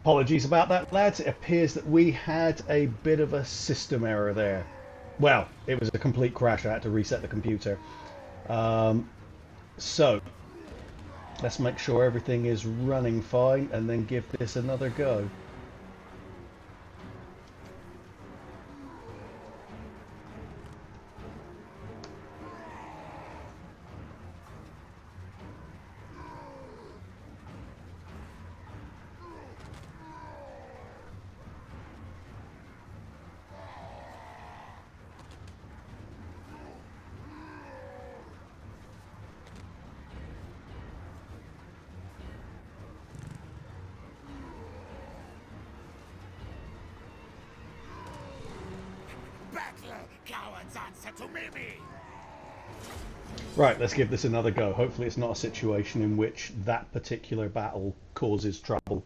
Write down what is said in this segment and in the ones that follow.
Apologies about that, lads. It appears that we had a bit of a system error there. Well, it was a complete crash. I had to reset the computer. So, let's make sure everything is running fine and then give this another go. Right, let's give this another go. Hopefully it's not a situation in which that particular battle causes trouble.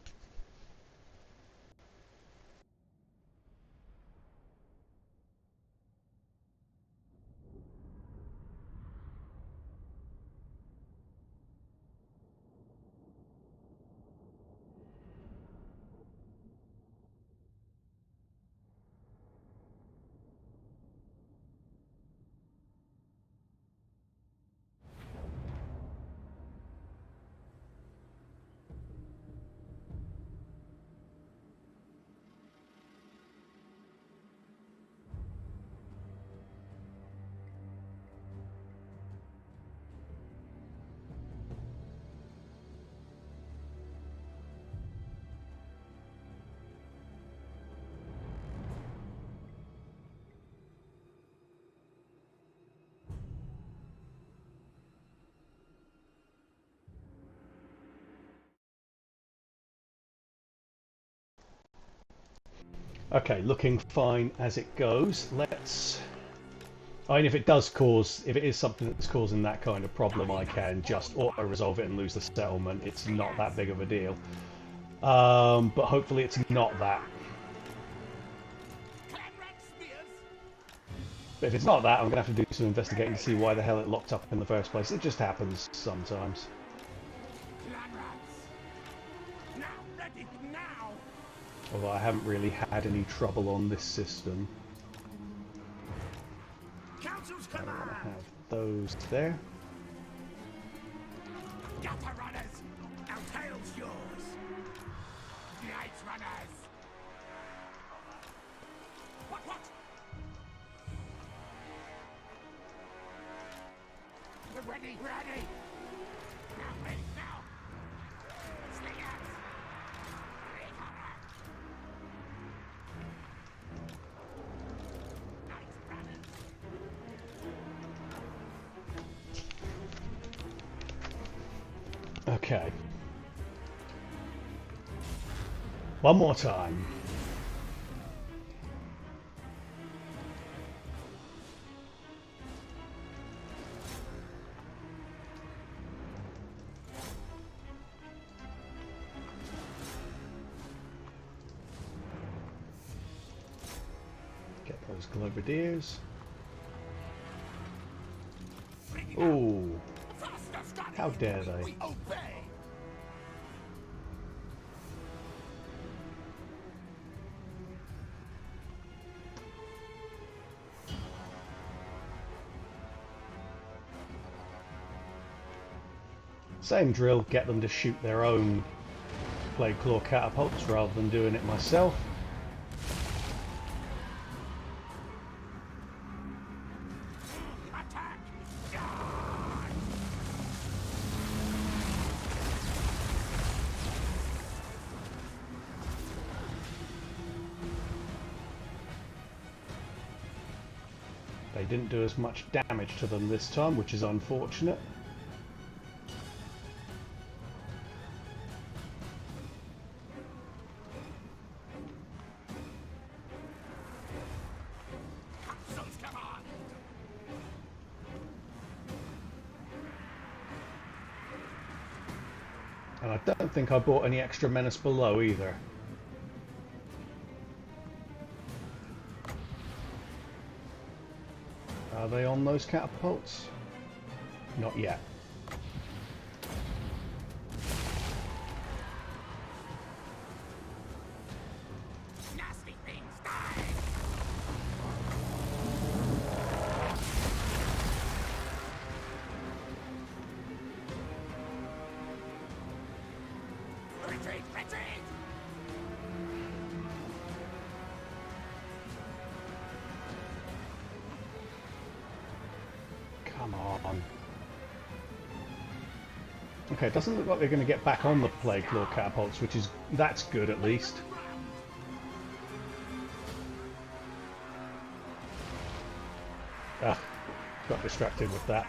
Okay, looking fine as it goes. Let's... I mean, if it does cause... If it is something that's causing that kind of problem, I can just auto-resolve it and lose the settlement. It's not that big of a deal. But hopefully it's not that. But if it's not that, I'm going to have to do some investigating to see why the hell it locked up in the first place. It just happens sometimes. Although I haven't really had any trouble on this system. I want to have those there. Gutter runners, our tail's yours. Night runners. What? Ready. Now. Slingers. Okay. One more time. Get those globadiers. Ooh. How dare they? Same drill, get them to shoot their own Plague Claw catapults rather than doing it myself. They didn't do as much damage to them this time, which is unfortunate. And I don't think I bought any extra menace below either. Are they on those catapults? Not yet. Come on. Okay, it doesn't look like they're going to get back on the Plague Claw catapults, which is... that's good at least. Ah, got distracted with that.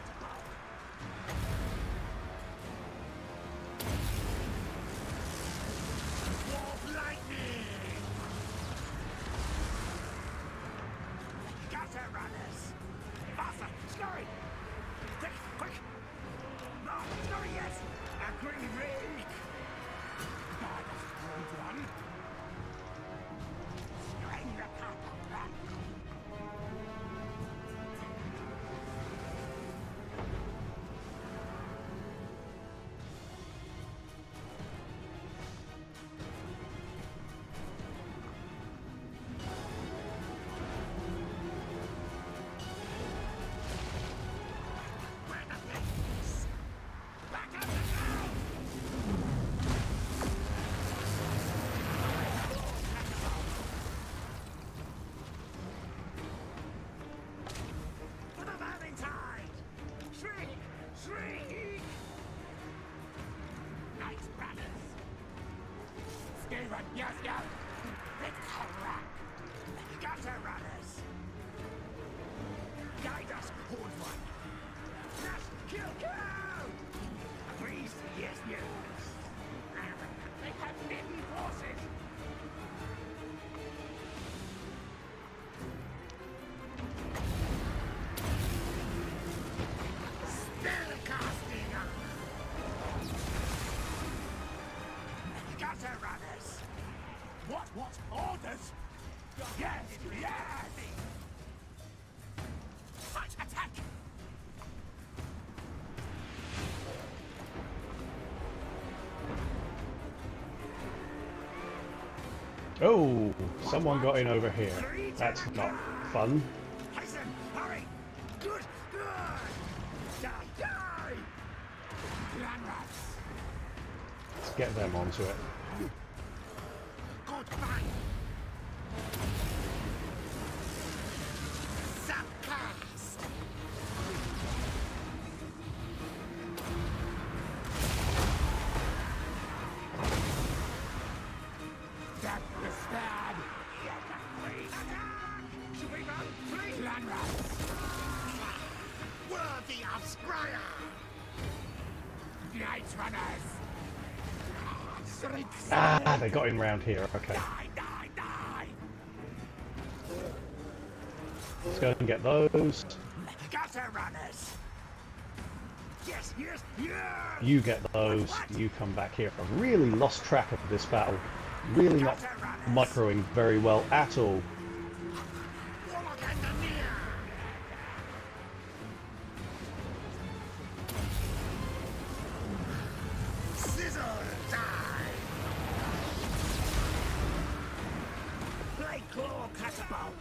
Yes, yes! It's correct! Gutter runners! Guide us, Horned One! Smash! Kill! Kill! Freeze! Yes, yes! They have hidden forces! Still casting! Gutter runners! What? Orders? Yes! Yes! Fight! Attack! Oh, someone got in over here. That's not fun. Hasten! Hurry! Good! Good! Die! Die! Clan rats! Let's get them onto it. Good fight! Subcast! Death is bad! Attack! Should we run? Flee! Clan rats! Worthy of Skryre! Night runners! Ah, they got in round here. Okay. Die, die, die! Let's go and get those. Gutter runners! Yes, yes, yes! You get those. You come back here. I've really lost track of this battle. Really not microing very well at all. Warlock and the near! Sizzle, die! Plague Claw catapult!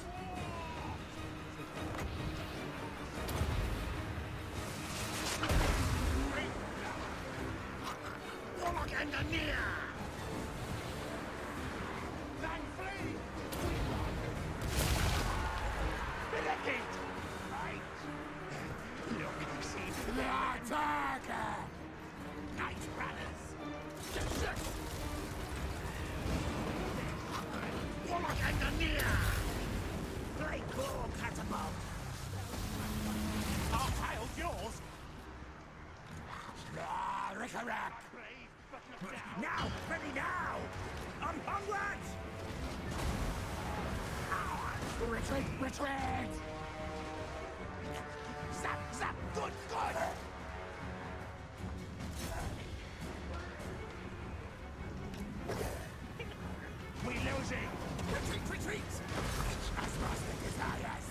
Warlock and the near! Then flee! Illicit! Right! Look, see the attacker! Night runners! Warlock and the near! Plague Claw catapult! Our tile's yours! Rick-a-rack! Now! Ready now! Onwards! Retreat! Retreat! Zap! Zap! Good! Good! We losing! Retreat! Retreat! As lost the desires!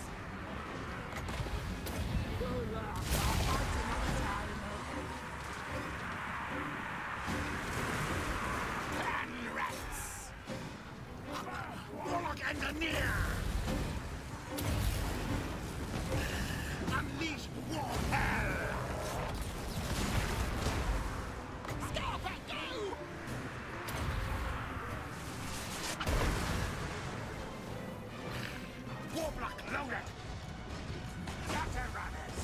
Clan rats! Warlock and the near! Unleash war hell! Stop it, you! Warblock loaded! Gutter runners!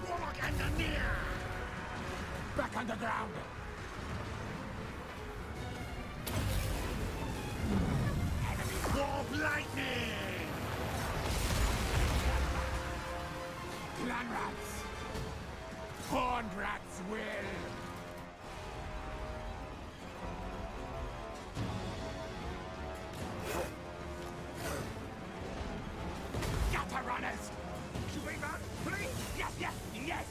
Warlock and the near. Back underground. Enemy warp lightning. Clan rats. Horned rats will. Gutter runners. Should we run, please? Yes, yes, yes.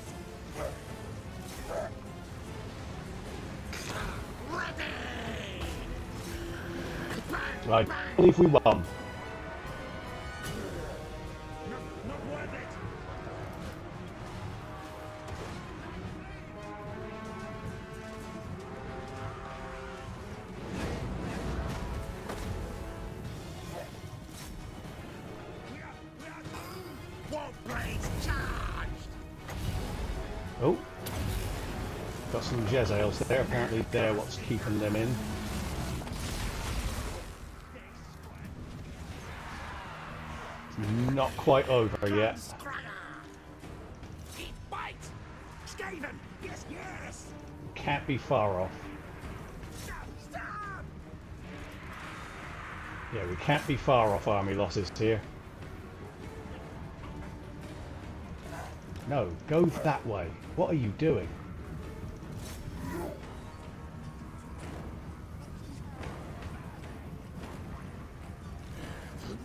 Ready. Bang, I bang. believe we won. Not worth it. Warp blades charged. Oh, got some Jezzails there. Apparently they're what's keeping them in. It's not quite over yet. Skryre. Eat bite. Skaven. Yes, yes. Can't be far off. Stop, stop. Yeah, we can't be far off army losses here. No, go that way. What are you doing?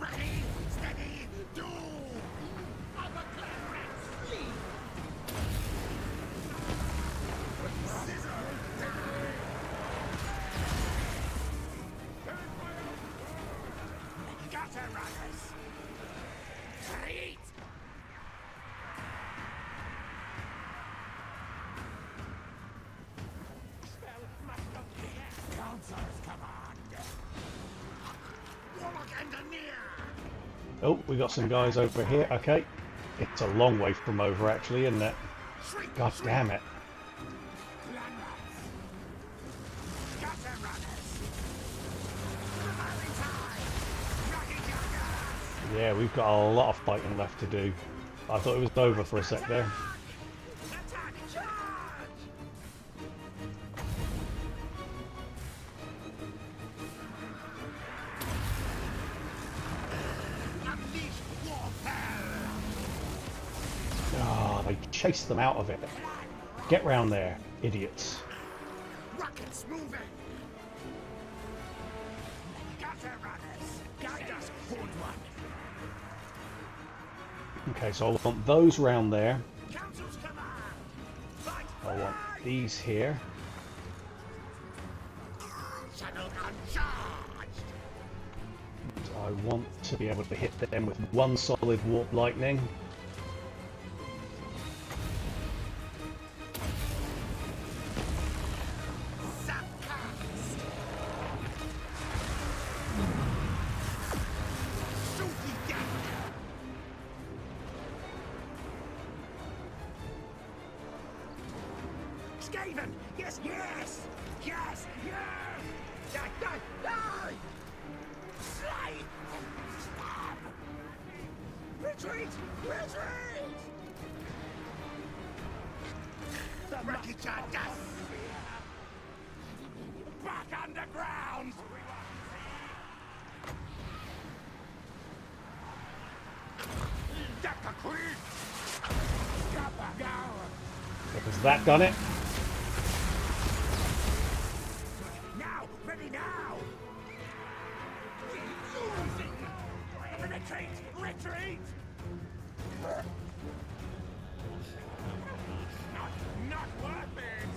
Ready, steady, do. Other clan rats leave. Scissor, die. Gutter runners. Retreat. Council's command. Warlock and the near. Oh, we got some guys over here. Okay. It's a long way from over actually, isn't it? Shrink, God shrink. damn it. Clan rats. Gutter runners. Rally time. Rocky Jaggers. Yeah, we've got a lot of fighting left to do. I thought it was over for a sec there. Attack, charge. Unleash warfare. Oh, they chased them out of it. Get round there, idiots. Rockets moving. Gutter runners. Guide us, Horned One. Okay, so I want those round there. Council's command. Fight I want alive. these here. Channel uncharged. I want to be able to hit them with one solid warp lightning. Zapcast. Shooty death. Skaven. Yes, yes. Yes, yes. Die, die, die. Slay. Stab. Retreat. Retreat. The wreckage are dust. Back underground. Decker Creek. Has that done it? Now, ready now. Losing. Retreat. Retreat. Not worth it.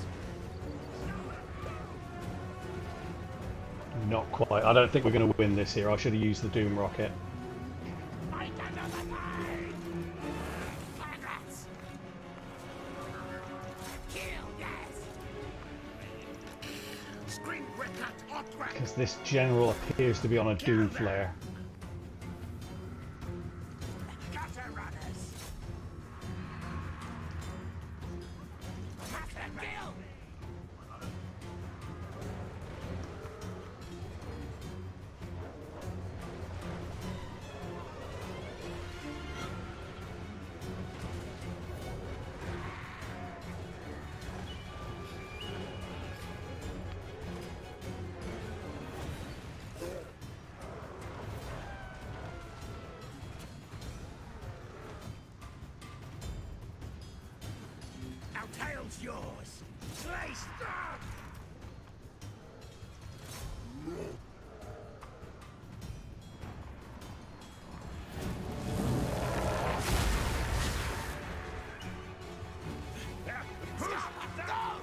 Not quite. I don't think we're going to win this here. I should have used the Doom Rocket. I don't know the pain. Congrats. Kill, yes. Screen recut outbreak. Because this general appears to be on a Doom Flare. Gutter runners. Master kill. yours. Slice them!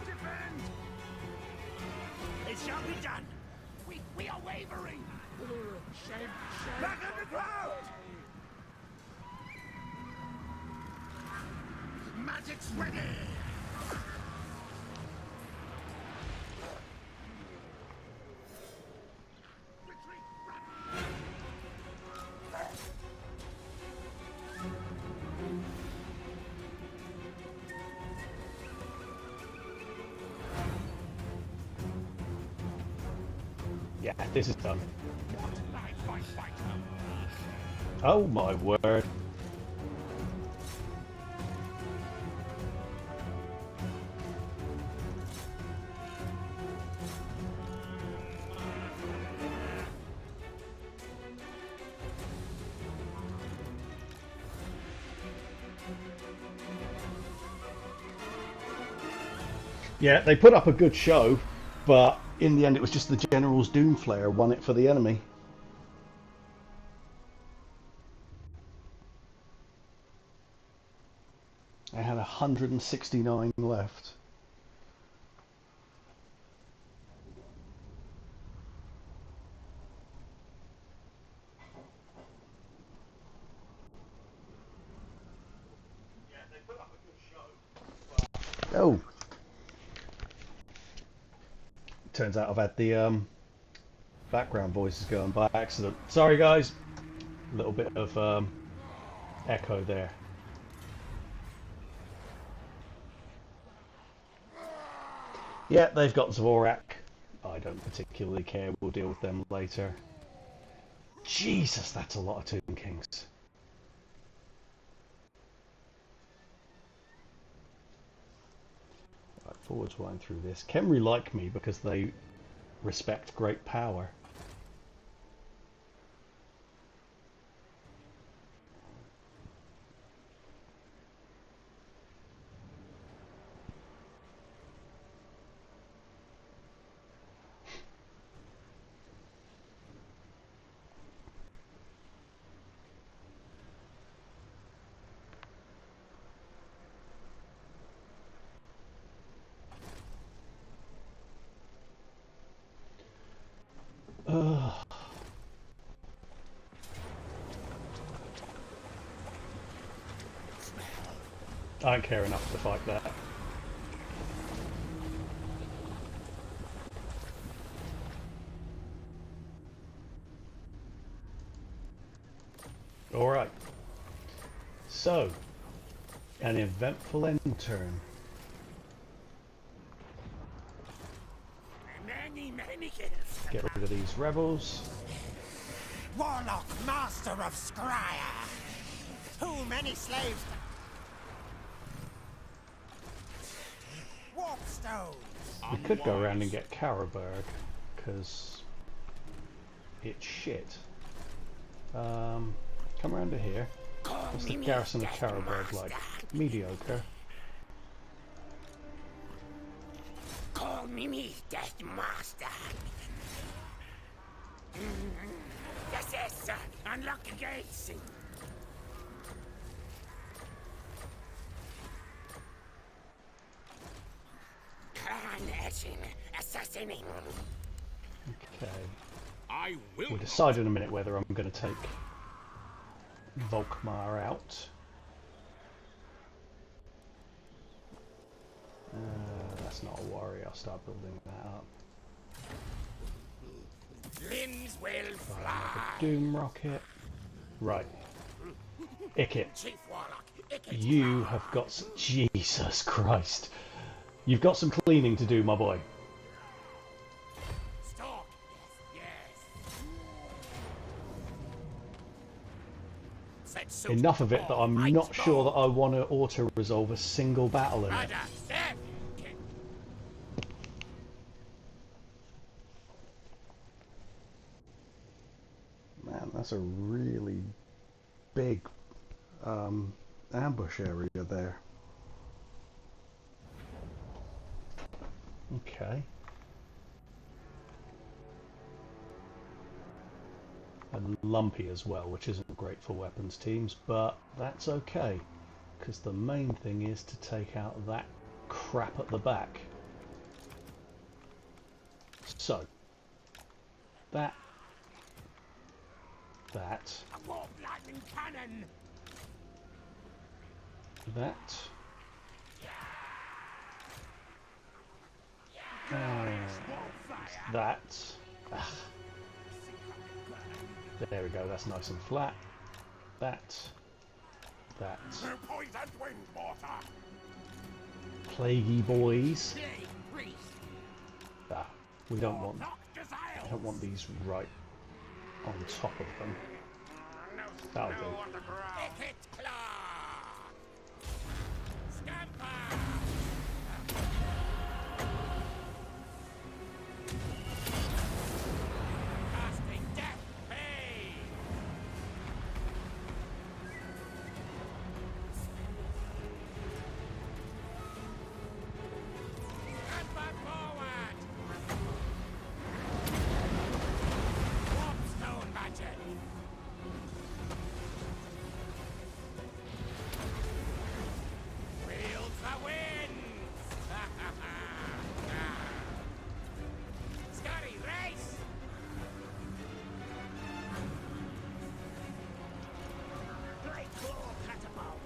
Defend! It shall be done. We are wavering. Back in the cloud! Magic's ready! Yeah, this is done. Oh my word. Yeah, they put up a good show, but in the end it was just the General's Doomflare won it for the enemy. I had 169 left. Yeah, they put up a good show. Oh. Turns out I've had the background voices going by accident. Sorry guys. A little bit of echo there. Yeah, they've got Zvorak. I don't particularly care. We'll deal with them later. Jesus, that's a lot of Tomb Kings. Right, forwards line through this. Khemri like me because they respect great power. I don't care enough to fight that. Alright. So, an eventful end turn. Many kills. Get rid of these rebels. Warlock, master of Skryre. Too many slaves. Warpstones. We could go around and get Karaberg, because it's shit. Come around to here. What's the garrison of Karaberg like? Mediocre. Call me Death Master. Yes, unlock the gates. Assassinating. Okay. We'll decide in a minute whether I'm going to take Volkmar out. That's not a worry. I'll start building that up. Limbs will fly. Doom rocket. Right. Ikit. Chief Warlock, Ikit. You have got Jesus Christ. You've got some cleaning to do, my boy. Stop. Yes. Enough of it that I'm not sure that I want to auto-resolve a single battle in it. Man, that's a really big ambush area there. Okay. And lumpy as well, which isn't great for weapons teams, but that's okay, because the main thing is to take out that crap at the back. So, that, A warp lightning cannon. that, and that. Ah, there we go, that's nice and flat. That. Poisoned wind water. Plaguey boys. Hey, priest. Ah, we don't want Noctiles. these right on top of them. That'll do. Ikit claw. Scamper. Casting death pain. Scamper forward. Warpstone magic. Wields the winds. Skryre race. Great claw catapult.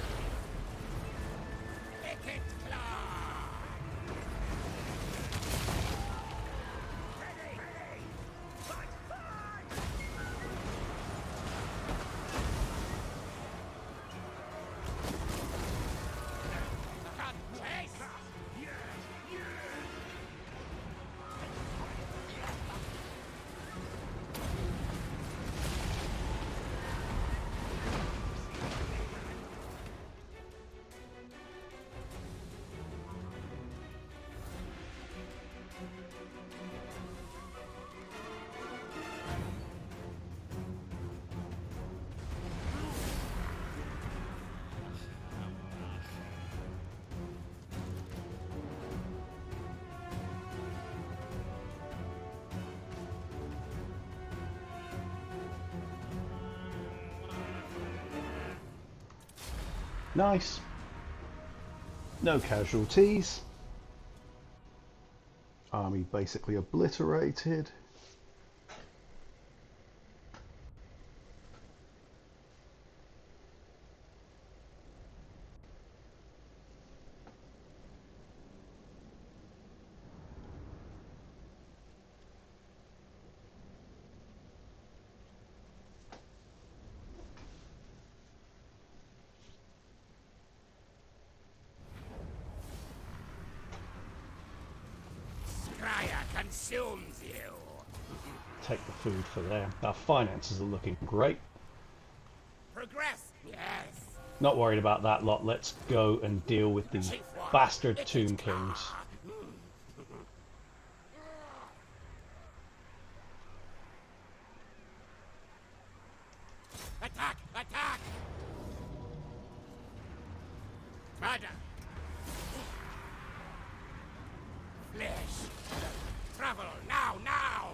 Nice. Nice. No casualties. Army basically obliterated. Skryre consumes you. Take the food for them. Our finances are looking great. Progress. Yes. Not worried about that lot. Let's go and deal with the Chief Warlock, bastard Ikit Tomb claw. Kings. Attack! Attack! Murder! Flesh! Travel now! Now!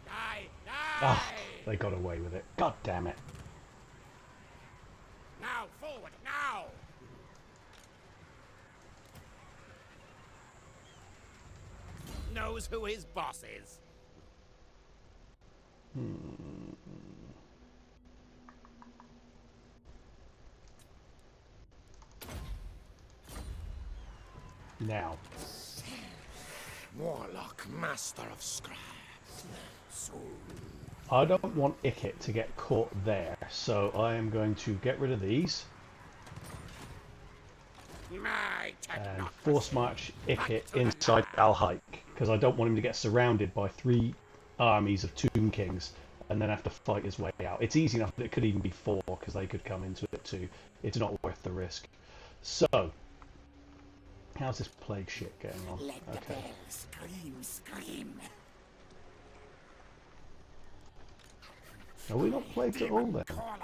Die! Ah, they got away with it. God damn it. Now! Forward! Now! Knows who his boss is. Now, Warlock, master of Skryre. So I don't want Ikit to get caught there, so I am going to get rid of these my and force march Ikit inside Al-Haik, because I don't want him to get surrounded by 3 armies of Tomb Kings and then have to fight his way out. It's easy enough that it could even be 4, because they could come into it too. It's not worth the risk. So, how's this plague shit going on? Let the Okay. bells scream. Are we not plagued at all then? Caller,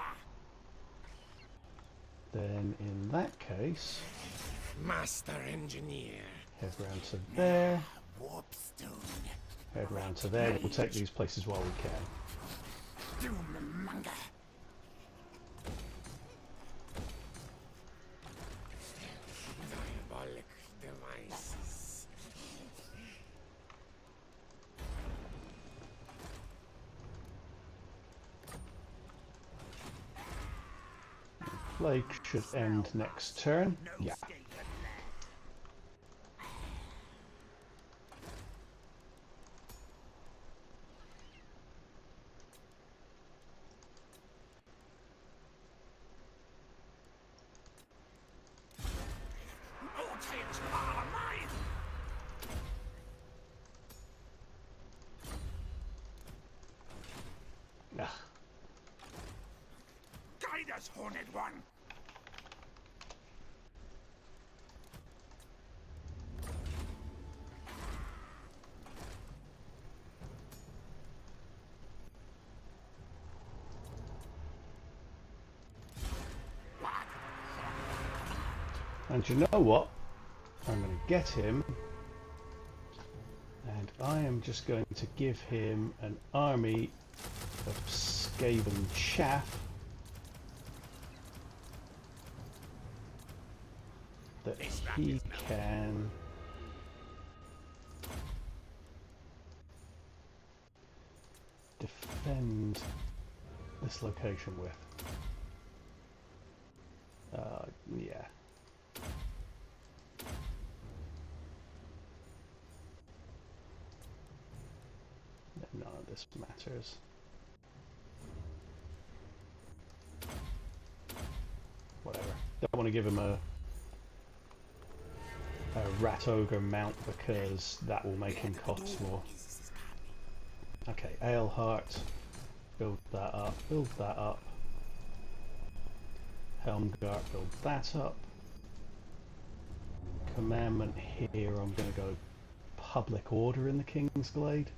Then in that case, master engineer. head round to there, Warpstone. head round to there. We'll take these places while we can. Doommonger. Diabolic devices. Plague should end next turn. Yeah. Ugh. Guide us, Horned One. And you know what? I'm going to get him, and I am just going to give him an army of Skaven chaff that he can defend this location with. Yeah. None of this matters. Whatever. Don't want to give him a rat ogre mount because that will make him cost more. Okay, Aleheart. Build that up. Build that up. Helmgart. Build that up. Commandment here. I'm going to go public order in the King's Glade.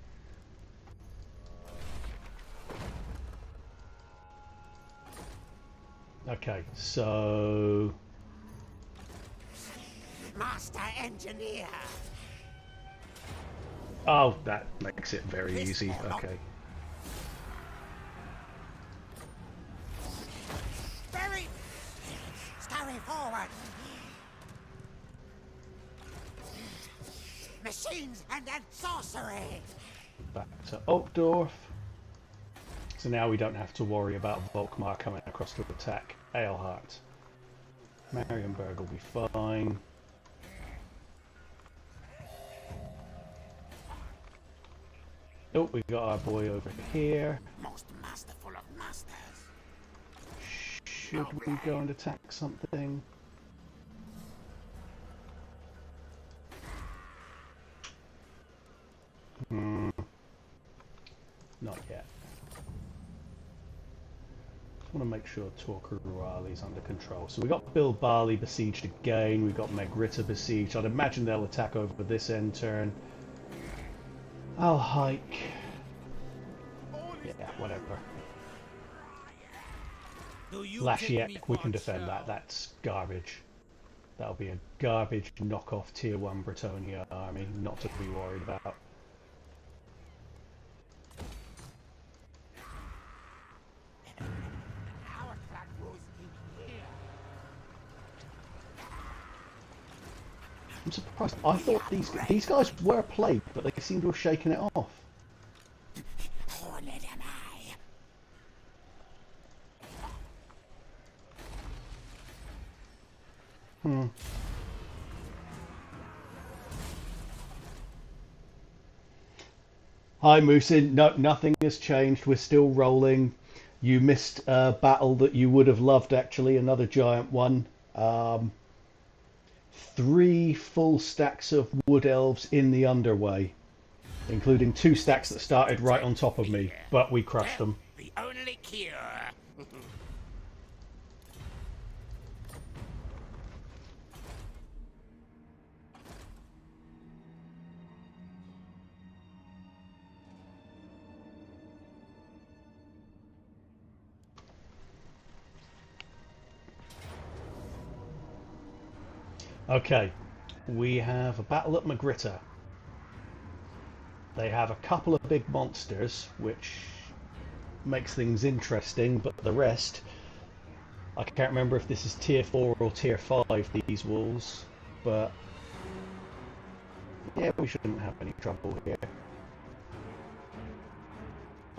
Okay, so Master engineer. oh, that makes it very easy. Okay, Very. Scurry forward. Machines and then sorcery. back to Altdorf. So now we don't have to worry about Volkmar coming across to attack Aleheart. Marienburg will be fine. Oh, we got our boy over here. Most masterful of masters. Should we go and attack something? Not yet. I want to make sure Torquil Raleigh under control. So we got Bill Barley besieged again. We've got Megritta besieged. I'd imagine they'll attack over this end turn. I'll hike. Yeah, whatever. Lashiek, we can defend that. That's garbage. That'll be a garbage knockoff tier 1 Bretonia army, not to be worried about. I'm surprised. I thought these guys were plagued, but they seem to have shaken it off. Horned am I. Hi, Moosin. No, nothing has changed. We're still rolling. You missed a battle that you would have loved, actually, another giant one. Um, 3 full stacks of wood elves in the underway, including 2 stacks that started right on top of me, but we crushed them. The only cure. Okay, we have a battle at Magritta. They have a couple of big monsters, which makes things interesting, but the rest, I can't remember if this is tier 4 or tier 5, these wolves, but yeah, we shouldn't have any trouble here.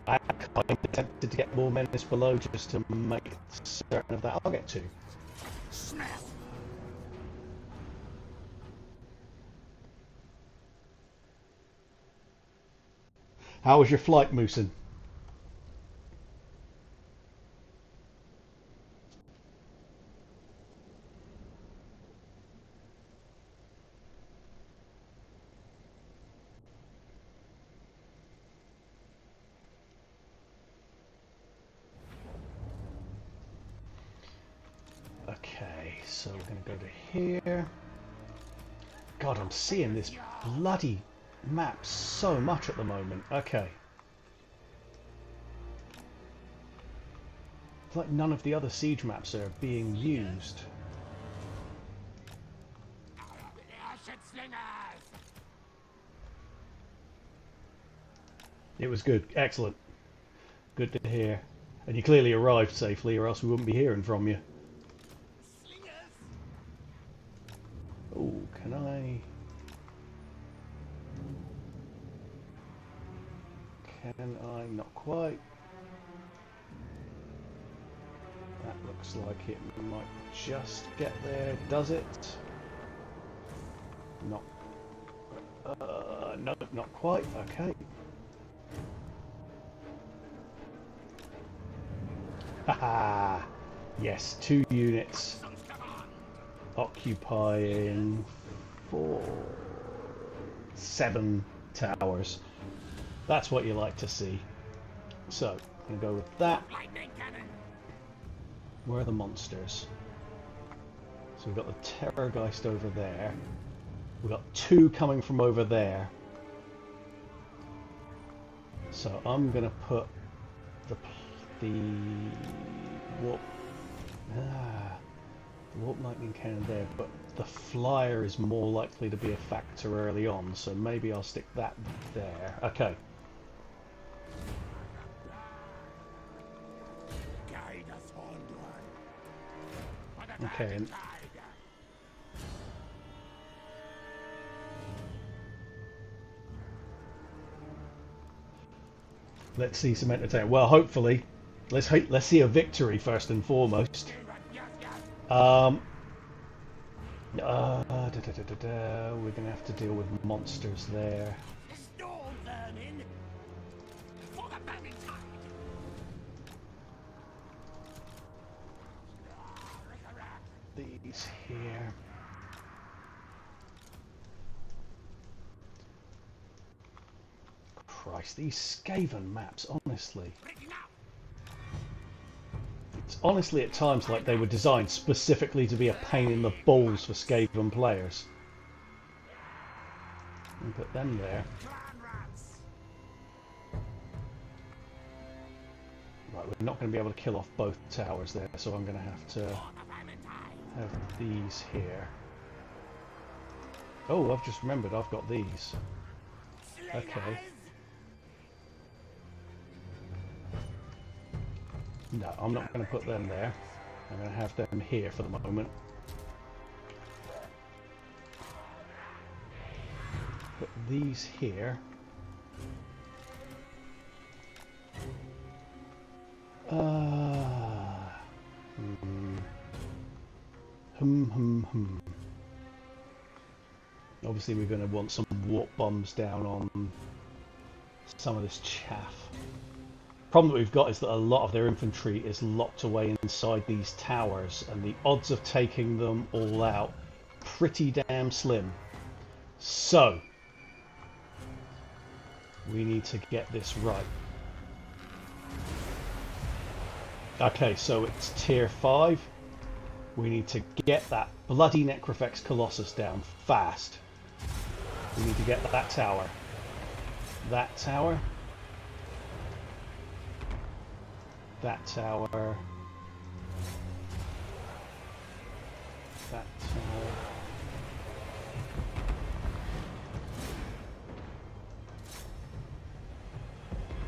I'm kind of tempted to get more menace below just to make certain of that. I'll get 2. Smith. How was your flight, Moosin? Okay, so we're going to go to here. God, I'm seeing this bloody map so much at the moment. Okay. It's like none of the other siege maps are being used. It was good. Excellent. Good to hear. And you clearly arrived safely, or else we wouldn't be hearing from you. Oh, can I... Can I? Not quite. That looks like it might just get there. Does it? Not. No, not quite. Okay. Haha. Yes, 2 units occupying 7 towers. That's what you like to see. So, I'm going to go with that. Where are the monsters? So we've got the Terrorgeist over there. We've got 2 coming from over there. So I'm going to put the warp lightning cannon there, but the flyer is more likely to be a factor early on, so maybe I'll stick that there. Okay. Okay. Let's see some entertainment. Well, hopefully, let's see a victory first and foremost. We're gonna have to deal with monsters there. These here. Christ, these Skaven maps, honestly. It's honestly at times like they were designed specifically to be a pain in the balls for Skaven players. And put them there. Right, we're not going to be able to kill off both towers there, so I'm going to have these here. Oh, I've just remembered I've got these. Okay. No, I'm not going to put them there. I'm going to have them here for the moment. Put these here. Obviously we're going to want some warp bombs down on some of this chaff. Problem that we've got is that a lot of their infantry is locked away inside these towers, and the odds of taking them all out pretty damn slim. So we need to get this right. Okay, so it's tier 5. We need to get that bloody Necrofex Colossus down fast. We need to get that tower. That tower. That tower. That tower.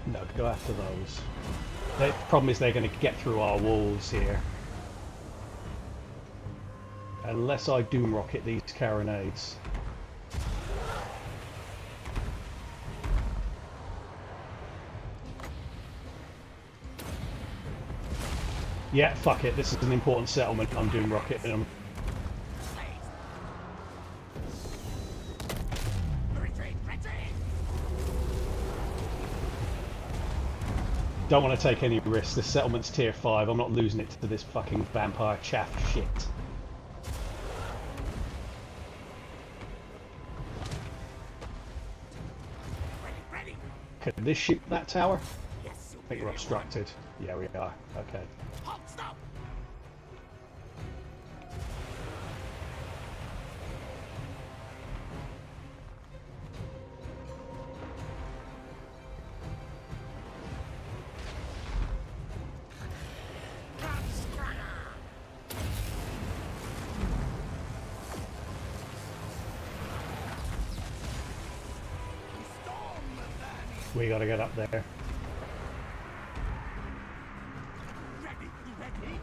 No, go after those. The problem is they're going to get through our walls here. Unless I doom rocket these carronades. Yeah, fuck it. This is an important settlement. I'm doom rocketing them. Don't want to take any risks. This settlement's tier 5. I'm not losing it to this fucking vampire chaff shit. Could this shoot that tower? Yes, I think we're obstructed. Yeah, we are. Okay. halt, stop. We gotta get up there. Ready, ready.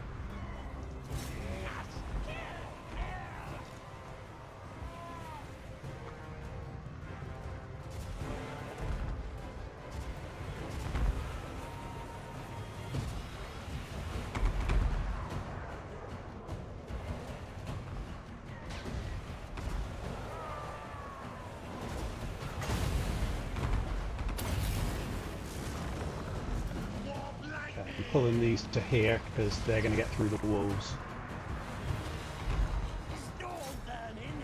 I'm pulling these to here because they're going to get through the walls. Storm burning.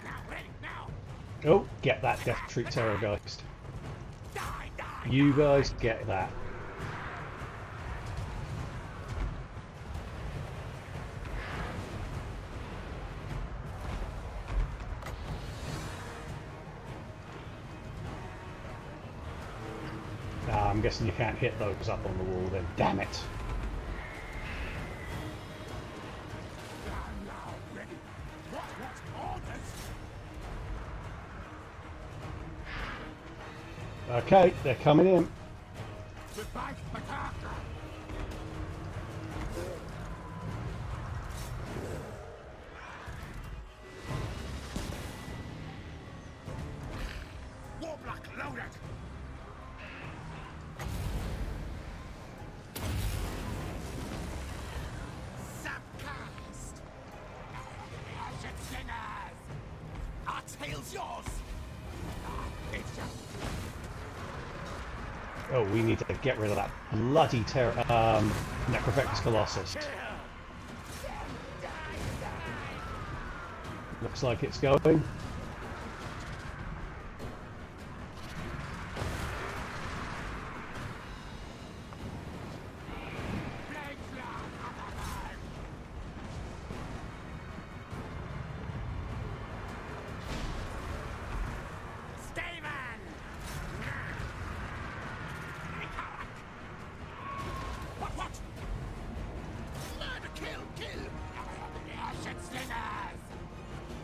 Now, ready, now. Oh, get that Death Troop Terrorgeist. Die, die. You guys get that. I'm guessing you can't hit those up on the wall then. Damn it. Now, ready. What orders? Okay, they're coming in. Goodbye, Macaca. Warlock loaded. Subcast. Ashen slingers. Our tail's yours. It's yours. Oh, we need to get rid of that bloody Necrofectus Colossus. Looks like it's going.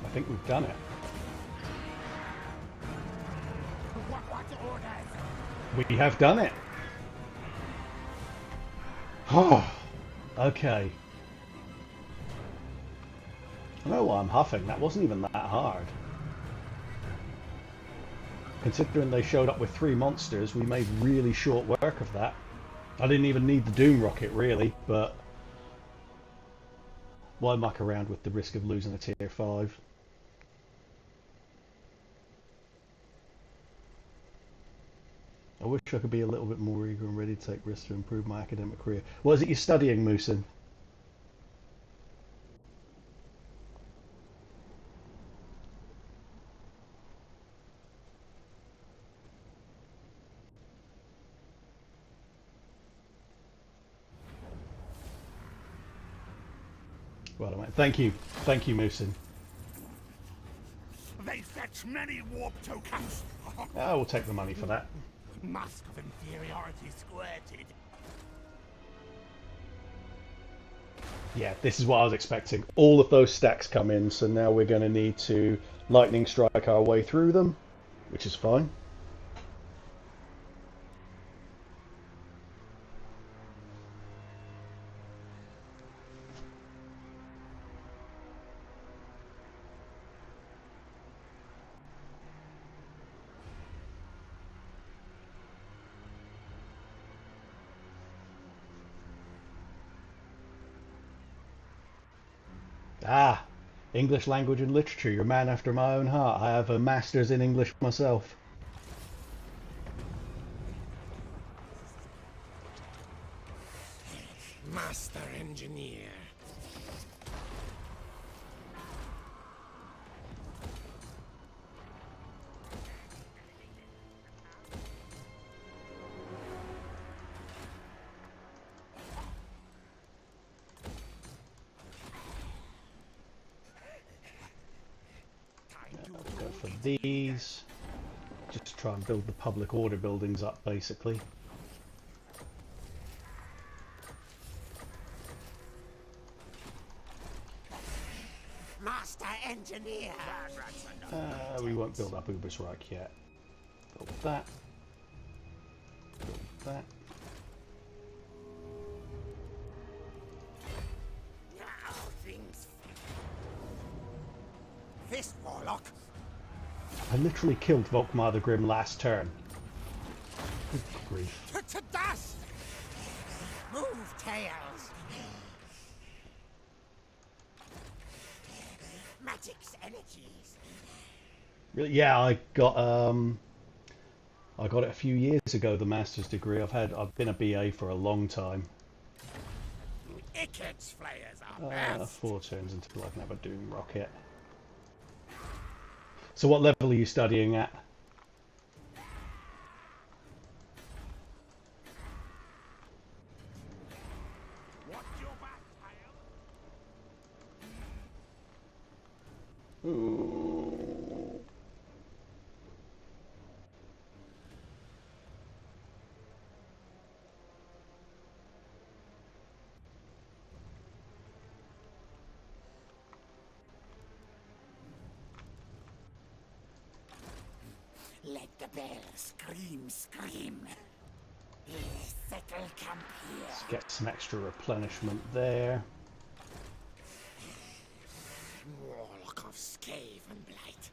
I think we've done it. What orders? We have done it. Oh, okay. I don't know why I'm huffing. That wasn't even that hard. Considering they showed up with 3 monsters, we made really short work of that. I didn't even need the Doom Rocket, really, but Why muck around with the risk of losing a tier 5? I wish I could be a little bit more eager and ready to take risks to improve my academic career. What is it you're studying, Moosin? Well, mate. Thank you, Moosin. They fetch many warp tokens. I will take the money for that. Mask of inferiority squirted. Yeah, this is what I was expecting. All of those stacks come in, so now we're going to need to lightning strike our way through them, which is fine. Ah, English language and literature. You're a man after my own heart. I have a master's in English myself. Master engineer. Go for these. Just try and build the public order buildings up, basically. Master engineer. We won't build up Ubersreich yet. Build that. Build that. Now things. This Warlock. I literally killed Volkmar the Grim last turn. Good grief. Put to dust. Move tails. Magic's energies. Yeah, I got it a few years ago, the master's degree. I've been a BA for a long time. Ikit's flayers are best. 4 turns until I can have a Doom Rocket. So what level are you studying at? Watch your back, tail. Ooh. Let the bell scream, scream. Settle camp here. Let's get some extra replenishment there. Warlock of Scave and Blight.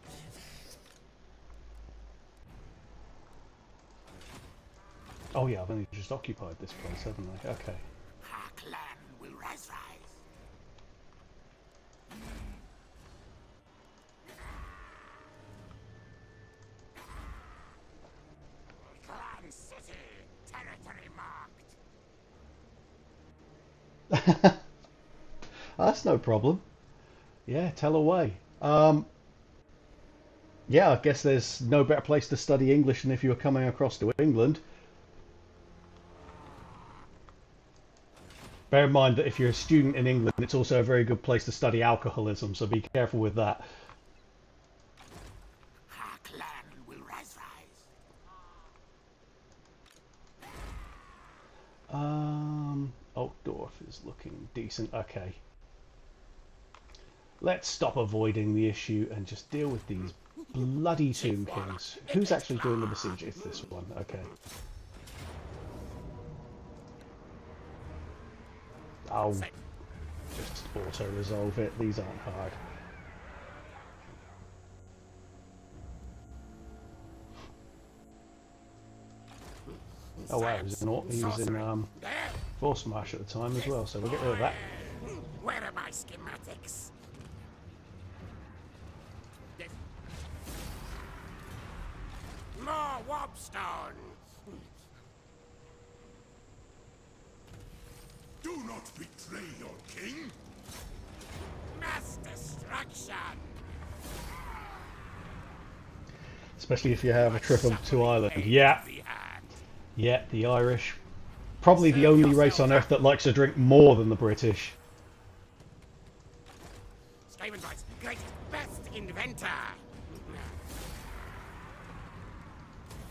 Oh yeah, I've only just occupied this place, haven't I? Okay. Our clan will rise. Clan city, territory marked. That's no problem. Yeah, tell away. Yeah, I guess there's no better place to study English than if you were coming across to England. Bear in mind that if you're a student in England, it's also a very good place to study alcoholism, so be careful with that. Our clan will rise. Altdorf is looking decent. Okay. Let's stop avoiding the issue and just deal with these bloody Tomb Kings. Who's actually doing the besiege? It's this one. Okay. I'll just auto-resolve it. These aren't hard. Oh wow, he was in Force March at the time as well, so we'll get rid of that. Where are my schematics? Yes. More warpstone! Do not betray your king. Mass destruction! Especially if you have a trip up to Ireland. Suffering Yeah, to be had. yeah, the Irish. Probably the only race on Earth that likes to drink more than the British. Skavenbright's greatest, best inventor!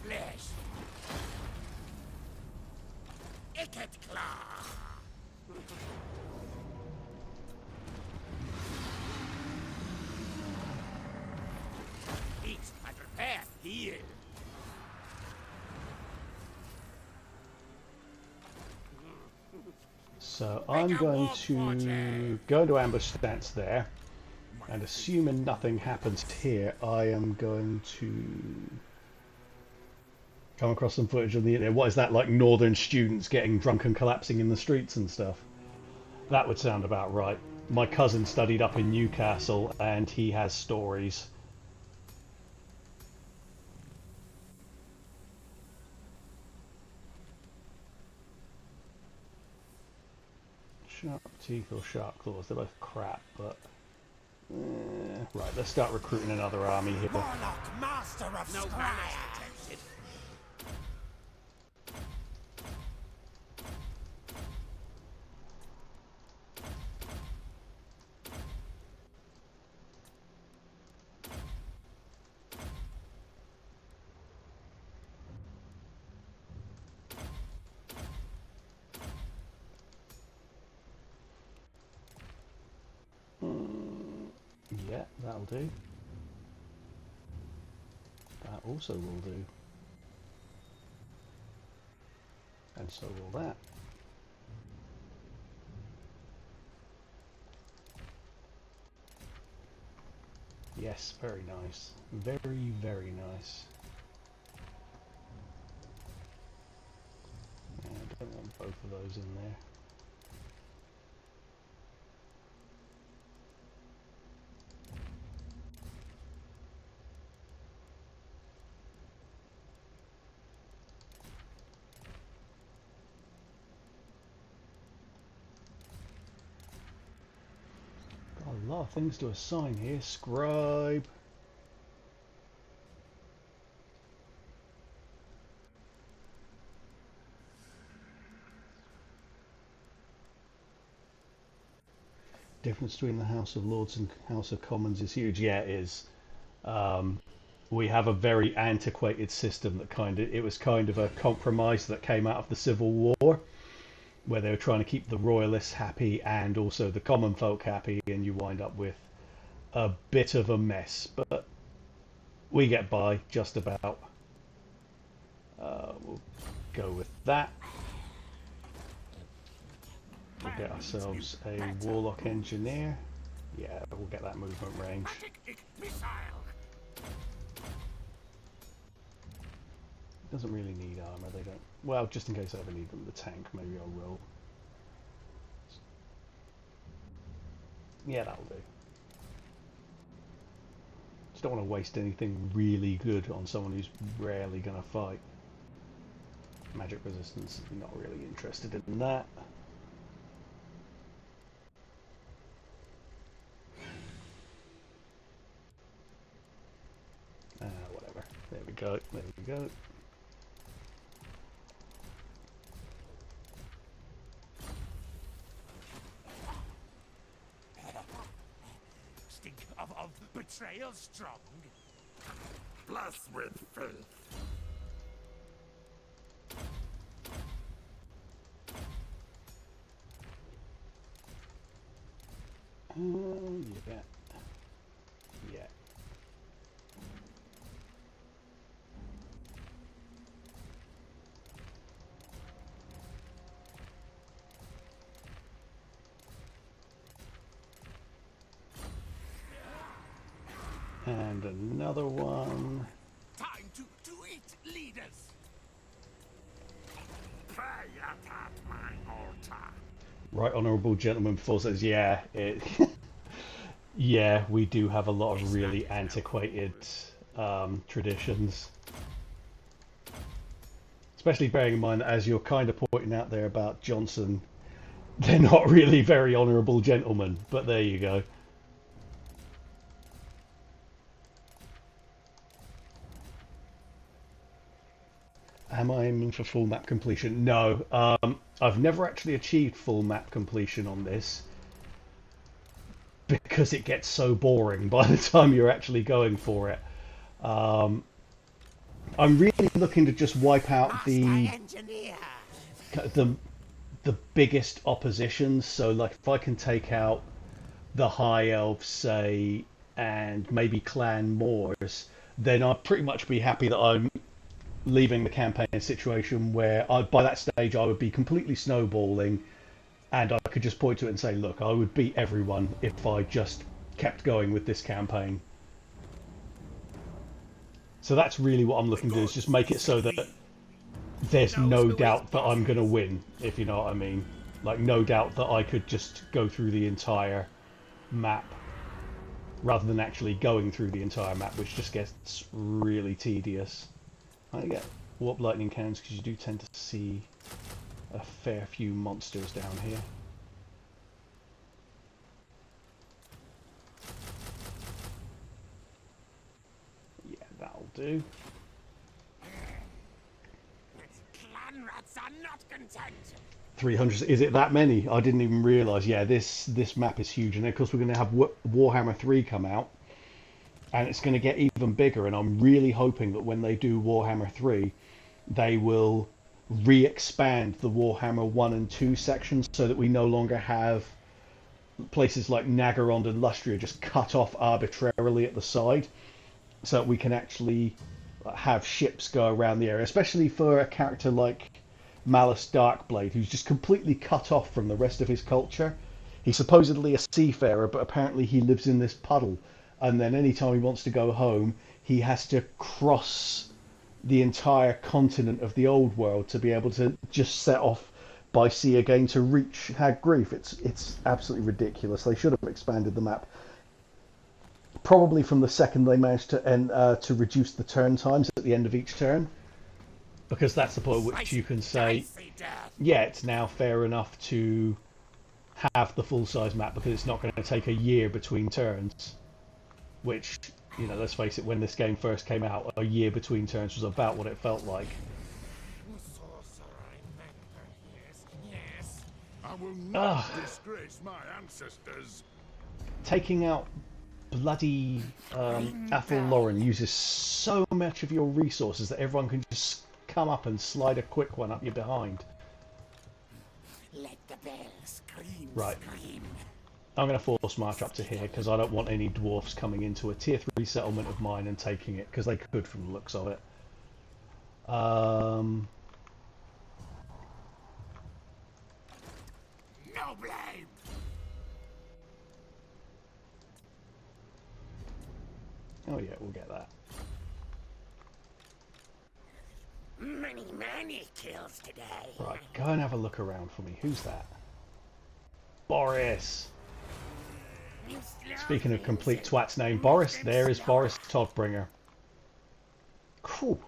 Flesh. Ikit claw! Eat and repair, heal. So I'm going to go into ambush stance there, and assuming nothing happens here, I am going to come across some footage on the internet. What is that, like northern students getting drunk and collapsing in the streets and stuff? That would sound about right. My cousin studied up in Newcastle, and he has stories. Sharp teeth or sharp claws, they're both crap, but... right, let's start recruiting another army here. Warlock, master of No Skryre. Detected. Yeah, that'll do. That also will do. And so will that. Yes, very nice. Very, very nice. Yeah, I don't want both of those in there. Got a lot of things to assign here. Scribe. Difference between the House of Lords and House of Commons is huge. Yeah, it is. We have a very antiquated system that it was kind of a compromise that came out of the Civil War, where they were trying to keep the royalists happy and also the common folk happy, and you wind up with a bit of a mess. But we get by just about. We'll go with that. We'll get ourselves a Warlock engineer. Yeah, we'll get that movement range. Magic missile. Doesn't really need armor, they don't. Well, just in case I ever need them, the tank, maybe I'll roll. Yeah, that'll do. Just don't want to waste anything really good on someone who's rarely going to fight. Magic resistance, not really interested in that. Whatever. There we go. There we go. Stink of betrayal strong. Bless with faith. Yeah. Yeah. And another one. Time to eat, leaders. Pray at my altar. Right, honourable gentleman before says, yeah, yeah, we do have a lot of really antiquated traditions. Especially bearing in mind that, as you're kind of pointing out there about Johnson, they're not really very honourable gentlemen, but there you go. Am I aiming for full map completion? No, I've never actually achieved full map completion on this because it gets so boring by the time you're actually going for it. Um, I'm really looking to just wipe out the the biggest oppositions. So, like, if I can take out the High Elves, say, and maybe Clan Moors, then I'd pretty much be happy that I'm leaving the campaign situation where by that stage I would be completely snowballing, and I could just point to it and say, look, I would beat everyone if I just kept going with this campaign. So that's really what I'm looking to do, is just make it so that there's no doubt that I'm going to win, if you know what I mean. Like, no doubt that I could just go through the entire map rather than actually going through the entire map, which just gets really tedious. I get warp lightning cannons because you do tend to see a fair few monsters down here. Yeah, that'll do. Clan rats are not content. 300, is it that many? I didn't even realise. Yeah, this map is huge, and of course we're going to have Warhammer 3 come out, and it's going to get even bigger, and I'm really hoping that when they do Warhammer 3, they will re-expand the Warhammer 1 and 2 sections so that we no longer have places like Nagarond and Lustria just cut off arbitrarily at the side, so that we can actually have ships go around the area, especially for a character like Malice Darkblade, who's just completely cut off from the rest of his culture. He's supposedly a seafarer, but apparently he lives in this puddle, and then anytime he wants to go home, he has to cross the entire continent of the old world to be able to just set off by sea again to reach Hag Grief. It's absolutely ridiculous. They should have expanded the map, probably from the second they managed to reduce the turn times at the end of each turn, because that's the point at which you can say, yeah, it's now fair enough to have the full-size map because it's not going to take a year between turns, which, you know, let's face it, when this game first came out, a year between turns was about what it felt like. Yes. I will not disgrace my ancestors. Taking out bloody Athel Lauren uses so much of your resources that everyone can just come up and slide a quick one up your behind. Let the bell scream. Right. Scream. I'm going to force march up to here because I don't want any dwarfs coming into a tier 3 settlement of mine and taking it, because they could from the looks of it. No blame. Oh yeah, we'll get that. Many kills today. Right, go and have a look around for me. Who's that? Boris! Speaking of complete twat's name, Boris, there is Boris Todbringer. Cool.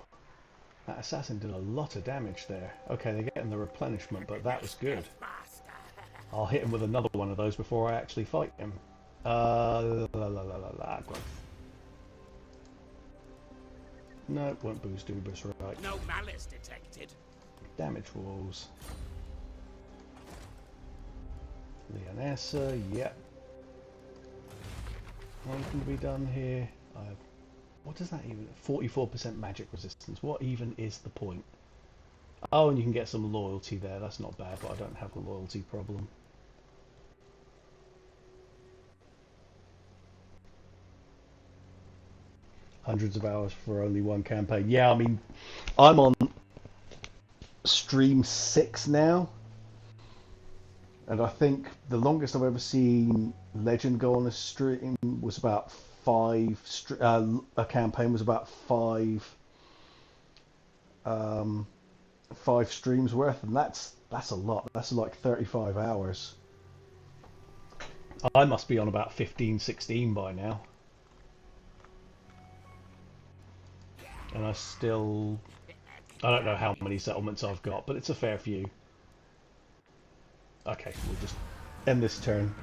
That assassin did a lot of damage there. Okay, they're getting the replenishment, but that was good. I'll hit him with another one of those before I actually fight him. Growth. No, it won't boost Ubers, right. No malice detected. Damage walls. Leonessa, yep. What can be done here? What does that even... 44% magic resistance. What even is the point? Oh, and you can get some loyalty there. That's not bad, but I don't have a loyalty problem. Hundreds of hours for only one campaign. Yeah, I mean, I'm on stream 6 now. And I think the longest I've ever seen Legend go on a stream was about 5. A campaign was about 5 streams worth, and that's That's a lot. That's like 35 hours. I must be on about 15, 16 by now. And I don't know how many settlements I've got, but it's a fair few. Okay, we'll just end this turn.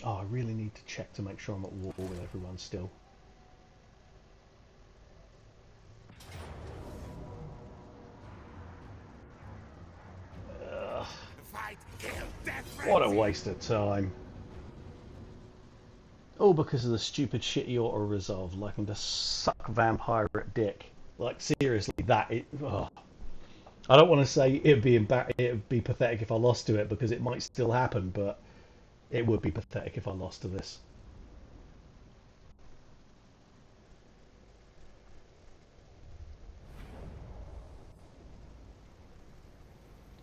Oh, I really need to check to make sure I'm at war with everyone still. Fight, kill, death, What a waste of time. All because of the stupid shitty auto-resolve, liking to suck vampire at dick. Like, seriously, I don't want to say it'd be pathetic if I lost to it, because it might still happen, but it would be pathetic if I lost to this.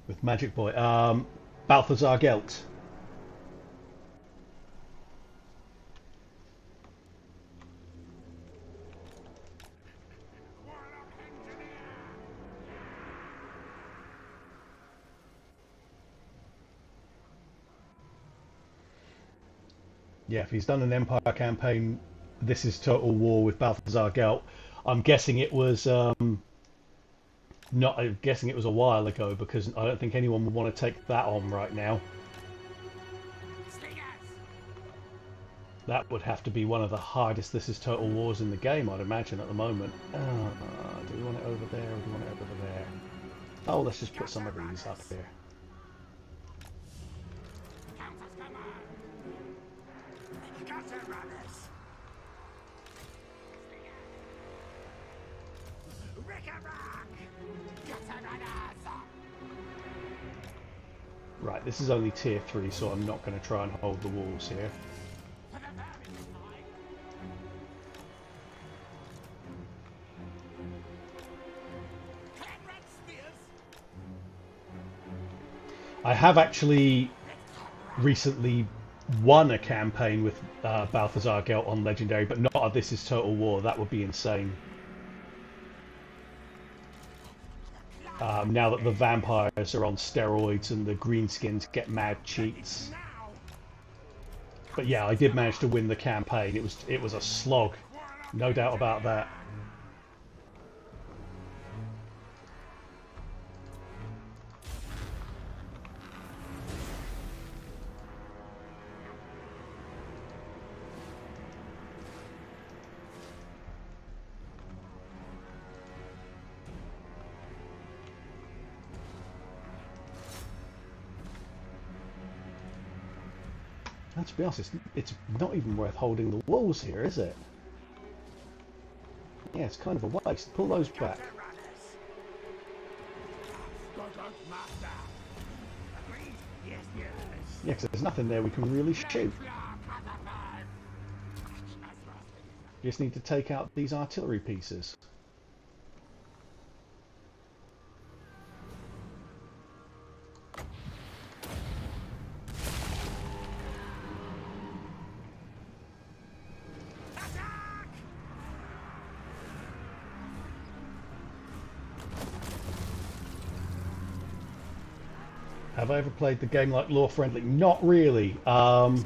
With Magic Boy. Balthazar Gelt. Yeah, if he's done an Empire campaign, this is Total War with Balthazar Gelt. I'm guessing it was I'm guessing it was a while ago, because I don't think anyone would want to take that on right now. That would have to be one of the hardest This is Total Wars in the game, I'd imagine, at the moment. Do we want it over there, or do we want it over there? Oh, let's just put some of these up here. Right, this is only tier 3, so I'm not going to try and hold the walls here. I have actually recently won a campaign with Balthazar Gelt on Legendary, but not a This is Total War. That would be insane. Now that the vampires are on steroids and the greenskins get mad cheats. But yeah, I did manage to win the campaign. It was a slog, no doubt about that. And to be honest, it's not even worth holding the walls here, is it? Yeah, it's kind of a waste. Pull those back. Yeah, because there's nothing there we can really shoot. You just need to take out these artillery pieces. Have I ever played the game like lore friendly? Not really. I'm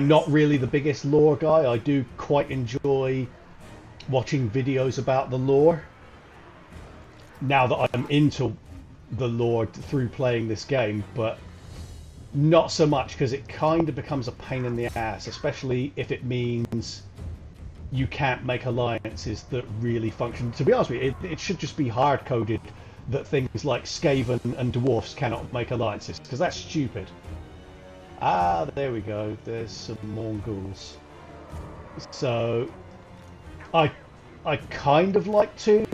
not really the biggest lore guy. I do quite enjoy watching videos about the lore. Now that I'm into the lore through playing this game, but not so much, because it kind of becomes a pain in the ass, especially if it means you can't make alliances that really function. To be honest with you, it should just be hard-coded that things like Skaven and dwarfs cannot make alliances, because that's stupid. Ah, there we go. There's some Mongols. So, I kind of like to,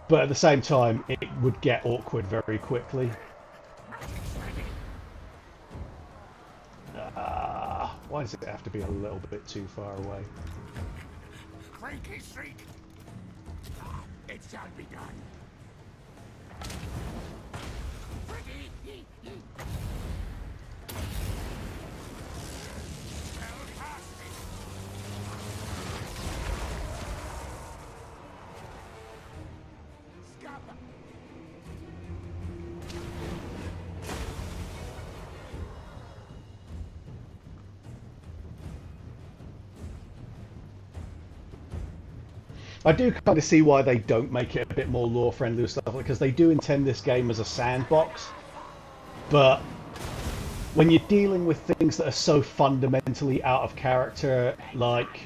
but at the same time, it would get awkward very quickly. Why does it have to be a little bit too far away? Cranky streak. It shall be done. I do kind of see why they don't make it a bit more lore friendly and stuff, because they do intend this game as a sandbox. But when you're dealing with things that are so fundamentally out of character, like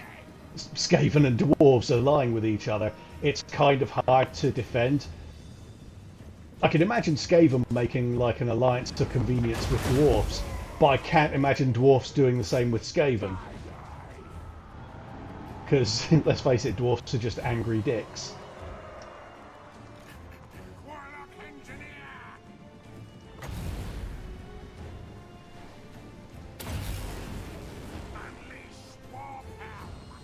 Skaven and dwarves allying with each other, it's kind of hard to defend. I can imagine Skaven making like an alliance to convenience with dwarves, but I can't imagine dwarves doing the same with Skaven. Because, let's face it, dwarves are just angry dicks. Warlock engineer! Unleash war power!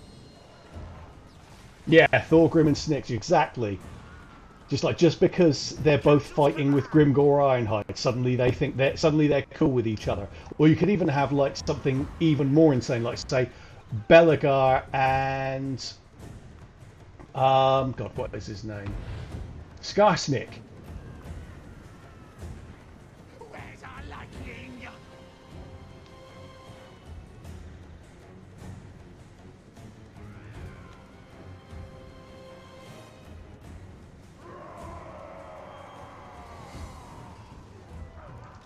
Yeah, Thorgrim and Snyx, exactly. Just because they're both fighting with Grimgor Ironhide, suddenly they're cool with each other. Or you could even have like something even more insane, like say Belagar and God, what is his name? Skarsnik. Where's our lightning?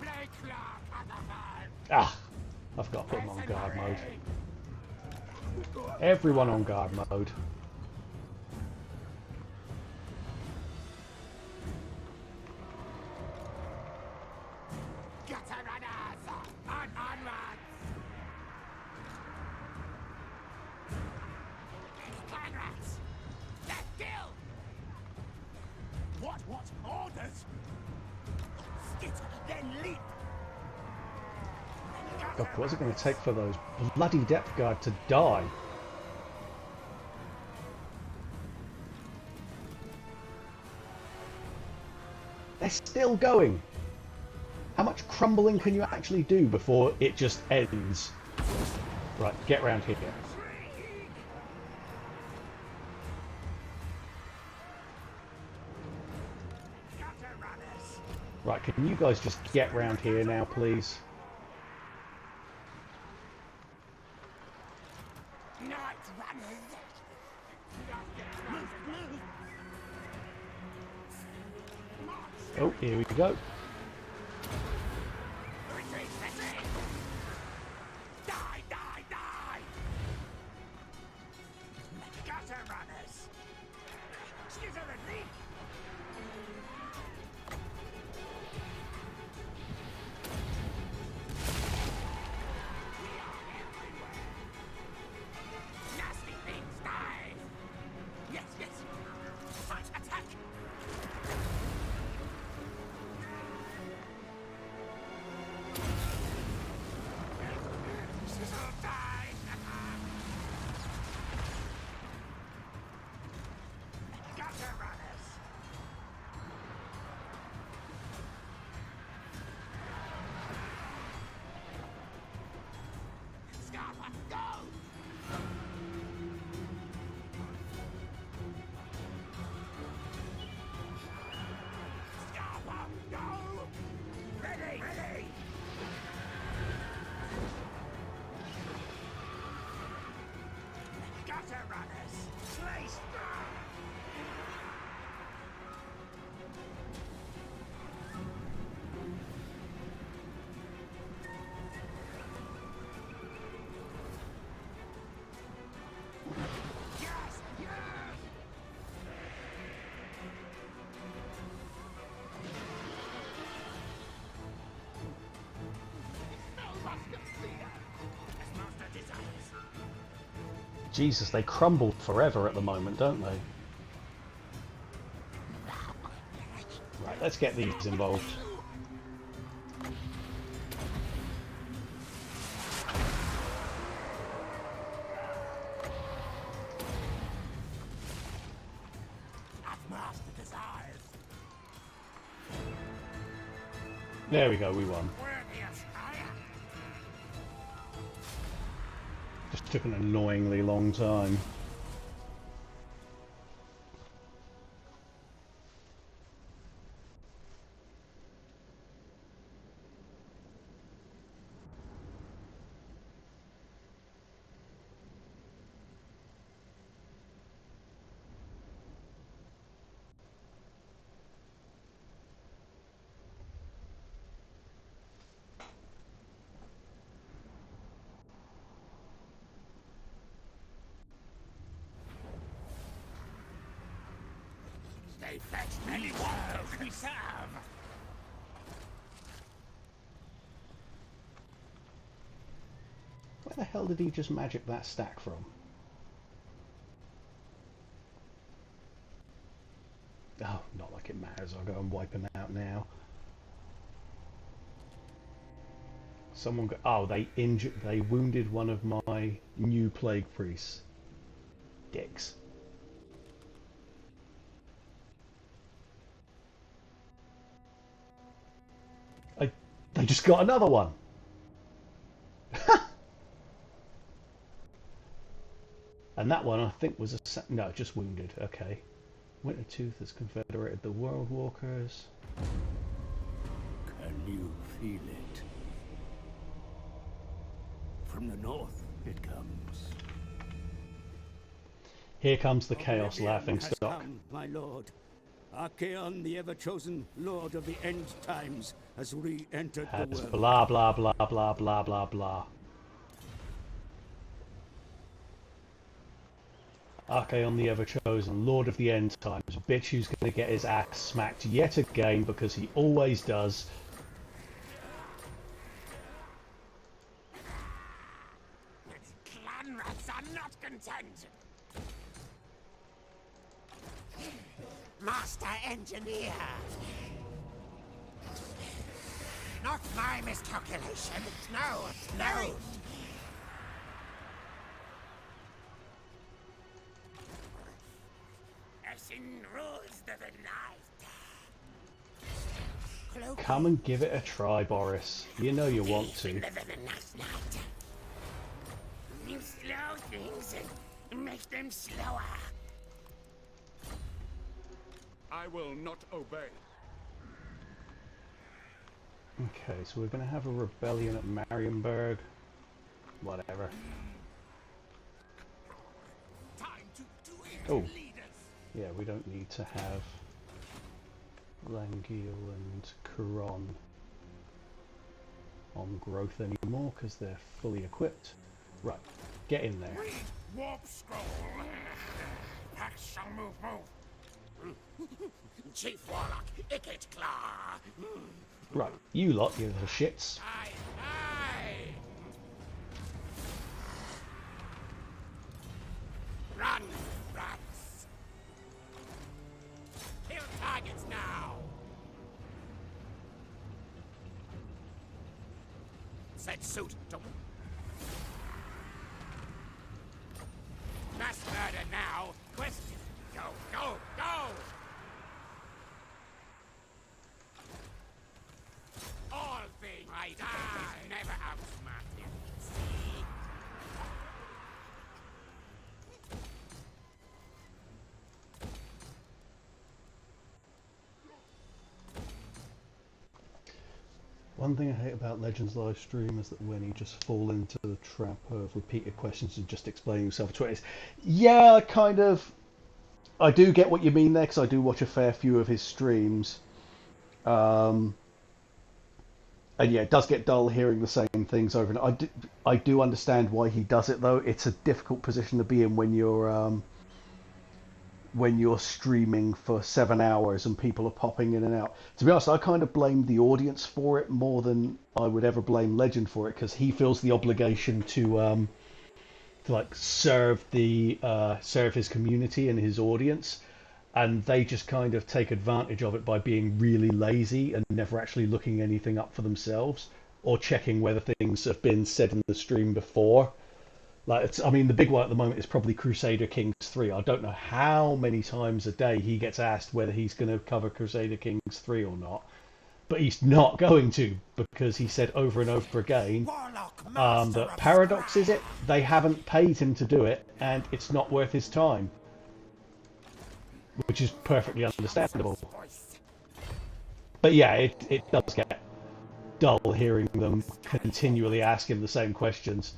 Play clock, Otherman! Ah, I've got to put them on guard mode. Everyone on guard mode. Gutter runners! Onwards! Clan rats! Left kill! What orders? Skit, then leap! God, what's it going to take for those bloody depth guard to die? They're still going. How much crumbling can you actually do before it just ends? Right, get round here. Gutter runners! Right, can you guys just get round here now, please? Night runners! Move, move! March! Oh, here we go. Retreat, retreat! Die, die, die! Gutter runners! Skizzer and leap! Nasty things die! Yes, yes! Fight, attack! Sizzle die! Gutter runners! Skryre, go! Skryre, go! Ready, ready! Gutter runners! Slice! Yes, yes! No rust of fear! As master desires. Jesus, they crumble forever at the moment, don't they? Right, let's get these involved. As master desires. There we go, we won. Worthy of Skryre. Just took an annoyingly long time. they fetch many warlocks we serve. Where the hell did he just magic that stack from? Oh, not like it matters. I'll go and wipe him out now. Someone got... Oh, they wounded one of my new plague priests. Dicks. They just got another one. And that one, I think, was a... No, just wounded. Okay. Wintertooth has confederated the World Walkers. Can you feel it? From the north it comes. Here comes the Chaos Oblivion laughing has stock. come, my lord. Archaon, the ever-chosen lord of the end times, has re-entered the Has world. blah blah blah blah blah blah blah. Archaon the Ever-Chosen, Lord of the End Times, bitch who's going to get his ass smacked yet again because he always does. Clan rats are not content. Master Engineer. Not my miscalculation. No, no. Rules the night. Come and give it a try, Boris. You know you want to. You slow things and make them slower. I will not obey. Okay, so we're going to have a rebellion at Marienburg. Whatever. Time to Oh. leaders. Yeah, we don't need to have Langil and Kuron on growth anymore because they're fully equipped. Right, get in there. Read warp scroll. Packs shall move. Chief Warlock, Ikit Claw. Right, you lot, you little shits. Aye, aye. Run, rats. Kill targets now. Set suit to mass murder now. Question. Go, go, go. All things I never outsmart you. See? One thing I hate about Legends live stream is that when you just fall into the trap of repeated questions and just explaining yourself to it. Yeah, kind of. I do get what you mean there because I do watch a fair few of his streams. And yeah, it does get dull hearing the same things over and I do understand why he does it though. It's a difficult position to be in when you're streaming for 7 hours and people are popping in and out. To be honest, I kind of blame the audience for it more than I would ever blame Legend for it because he feels the obligation to like serve his community and his audience. And they just kind of take advantage of it by being really lazy and never actually looking anything up for themselves or checking whether things have been said in the stream before. Like, I mean, the big one at the moment is probably Crusader Kings 3. I don't know how many times a day he gets asked whether he's going to cover Crusader Kings 3 or not. But he's not going to because he said over and over again that Paradox is it? They haven't paid him to do it and it's not worth his time. Which is perfectly understandable. But yeah, it does get dull hearing them continually ask him the same questions.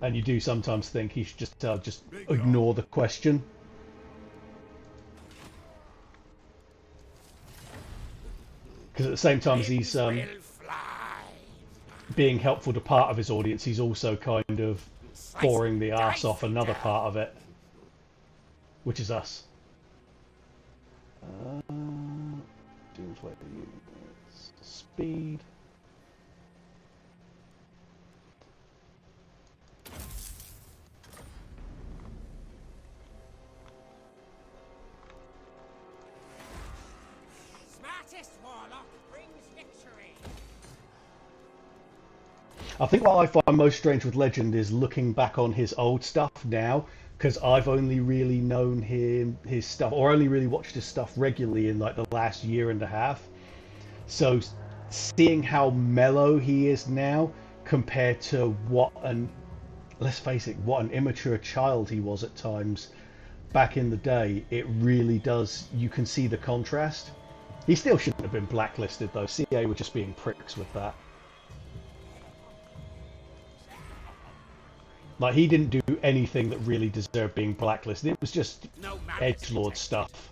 And you do sometimes think he should just ignore the question. Because at the same time as he's being helpful to part of his audience, he's also kind of boring the arse off another part of it. Which is us. Doomflayer units. Speed. Smartest Warlock brings victory. I think what I find most strange with Legend is looking back on his old stuff now, because I've only really known his stuff, or only really watched his stuff regularly in like the last year and a half. So seeing how mellow he is now compared to what an, let's face it, what an immature child he was at times back in the day, it really does, you can see the contrast. He still shouldn't have been blacklisted though. CA were just being pricks with that. Like, he didn't do anything that really deserved being blacklisted. It was just edgelord stuff.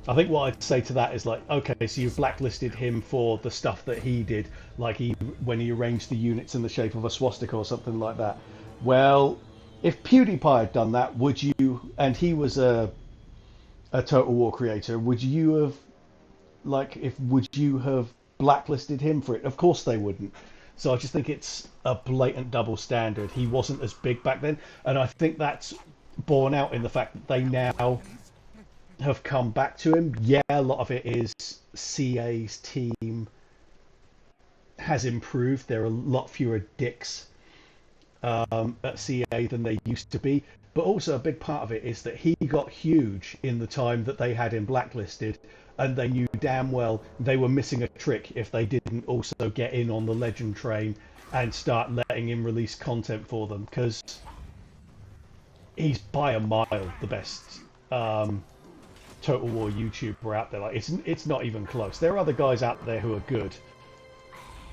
I think what I'd say to that is like, okay, so you've blacklisted him for the stuff that he did, like when he arranged the units in the shape of a swastika or something like that. Well, if PewDiePie had done that, would you, and he was a Total War creator, would you have, would you have blacklisted him for it? Of course they wouldn't. So I just think it's a blatant double standard. He wasn't as big back then, and I think that's borne out in the fact that they now have come back to him. Yeah, a lot of it is CA's team has improved. There are a lot fewer dicks at CA than they used to be, but also a big part of it is that he got huge in the time that they had him blacklisted, and they knew damn well they were missing a trick if they didn't also get in on the Legend train and start letting him release content for them, because he's by a mile the best Total War YouTuber out there. Like, it's not even close. There are other guys out there who are good,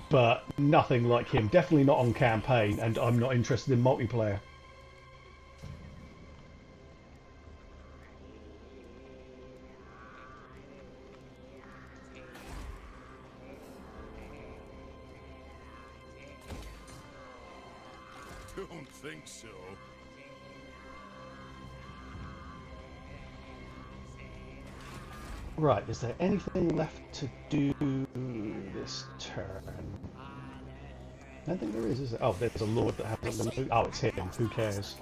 but nothing like him. Definitely not on campaign, and I'm not interested in multiplayer. Don't think so. Right, is there anything left to do this turn? I don't think there is there? Oh, there's a lord that hasn't been... Oh, it's him. Who cares?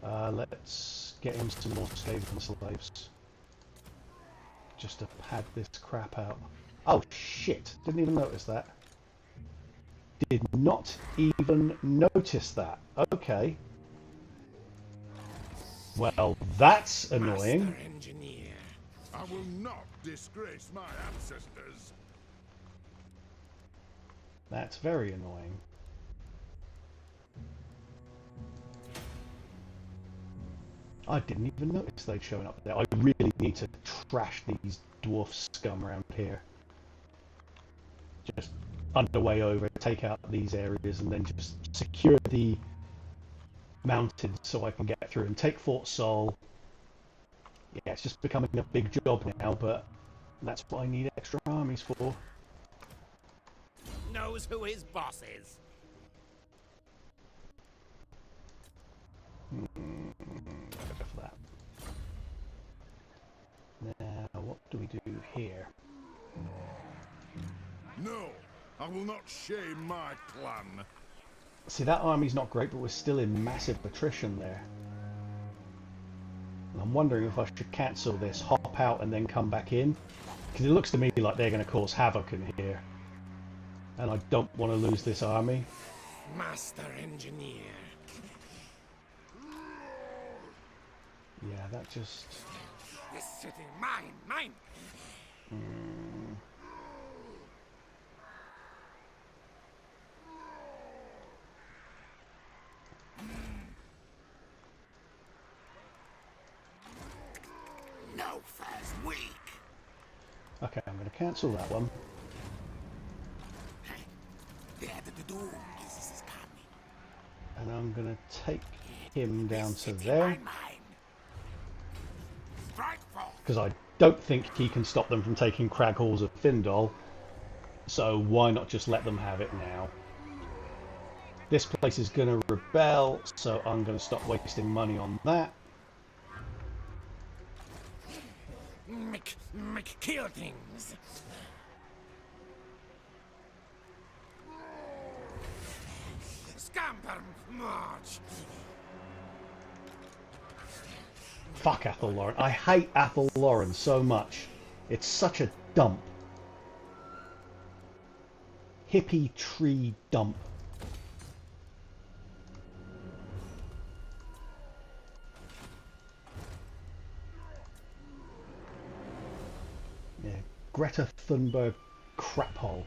Let's get him some more saving slaves. Just to pad this crap out. Oh, shit. Didn't even notice that. Did not even notice that. Okay. Well, that's annoying. Master Engineer. I will not disgrace my ancestors. That's very annoying. I didn't even notice they'd shown up there. I really need to trash these dwarf scum around here. Just underway over, take out these areas, and then just secure the mountains so I can get through and take Fort Sol. Yeah, it's just becoming a big job now, but that's what I need extra armies for. Knows who his boss is. Go for that. Now, what do we do here? No, I will not shame my clan. See, that army's not great, but we're still in massive attrition there. And I'm wondering if I should cancel this, hop out, and then come back in. Because it looks to me like they're going to cause havoc in here. And I don't want to lose this army. Master Engineer. Yeah, that just... This city, mine. No first week. Okay, I'm going to cancel that one. And I'm going to take him down to there. Because I don't think he can stop them from taking Crag Halls of Findol. So why not just let them have it now? This place is going to rebel, so I'm going to stop wasting money on that. Kill things. Scamper march. Fuck Athel Lauren. I hate Athel Lauren so much. It's such a dump. Hippie tree dump. Yeah, Greta Thunberg crap hole.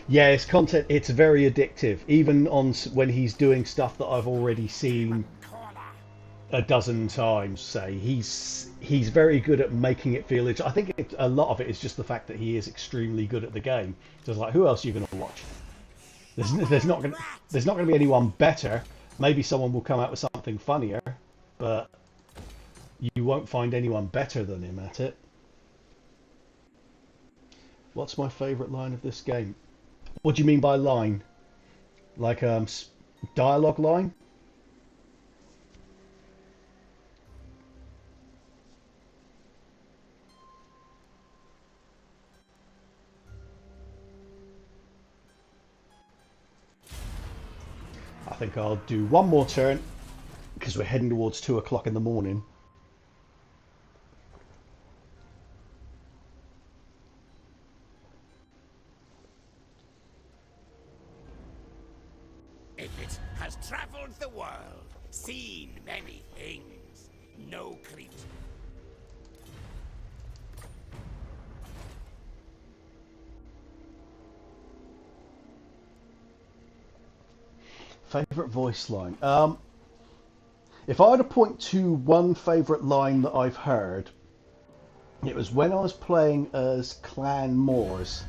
Yeah, his content, it's very addictive. Even on when he's doing stuff that I've already seen a dozen times, say, he's very good at making it feel. I think a lot of it is just the fact that he is extremely good at the game. So it's like, who else are you going to watch? There's not going to be anyone better. Maybe someone will come out with something funnier, but you won't find anyone better than him at it. What's my favourite line of this game? What do you mean by line? Like dialogue line? I think I'll do one more turn because we're heading towards 2 o'clock in the morning. Ikit has traveled the world, seen many things. No creep. Favourite voice line? If I had to point to one favourite line that I've heard, it was when I was playing as Clan Moors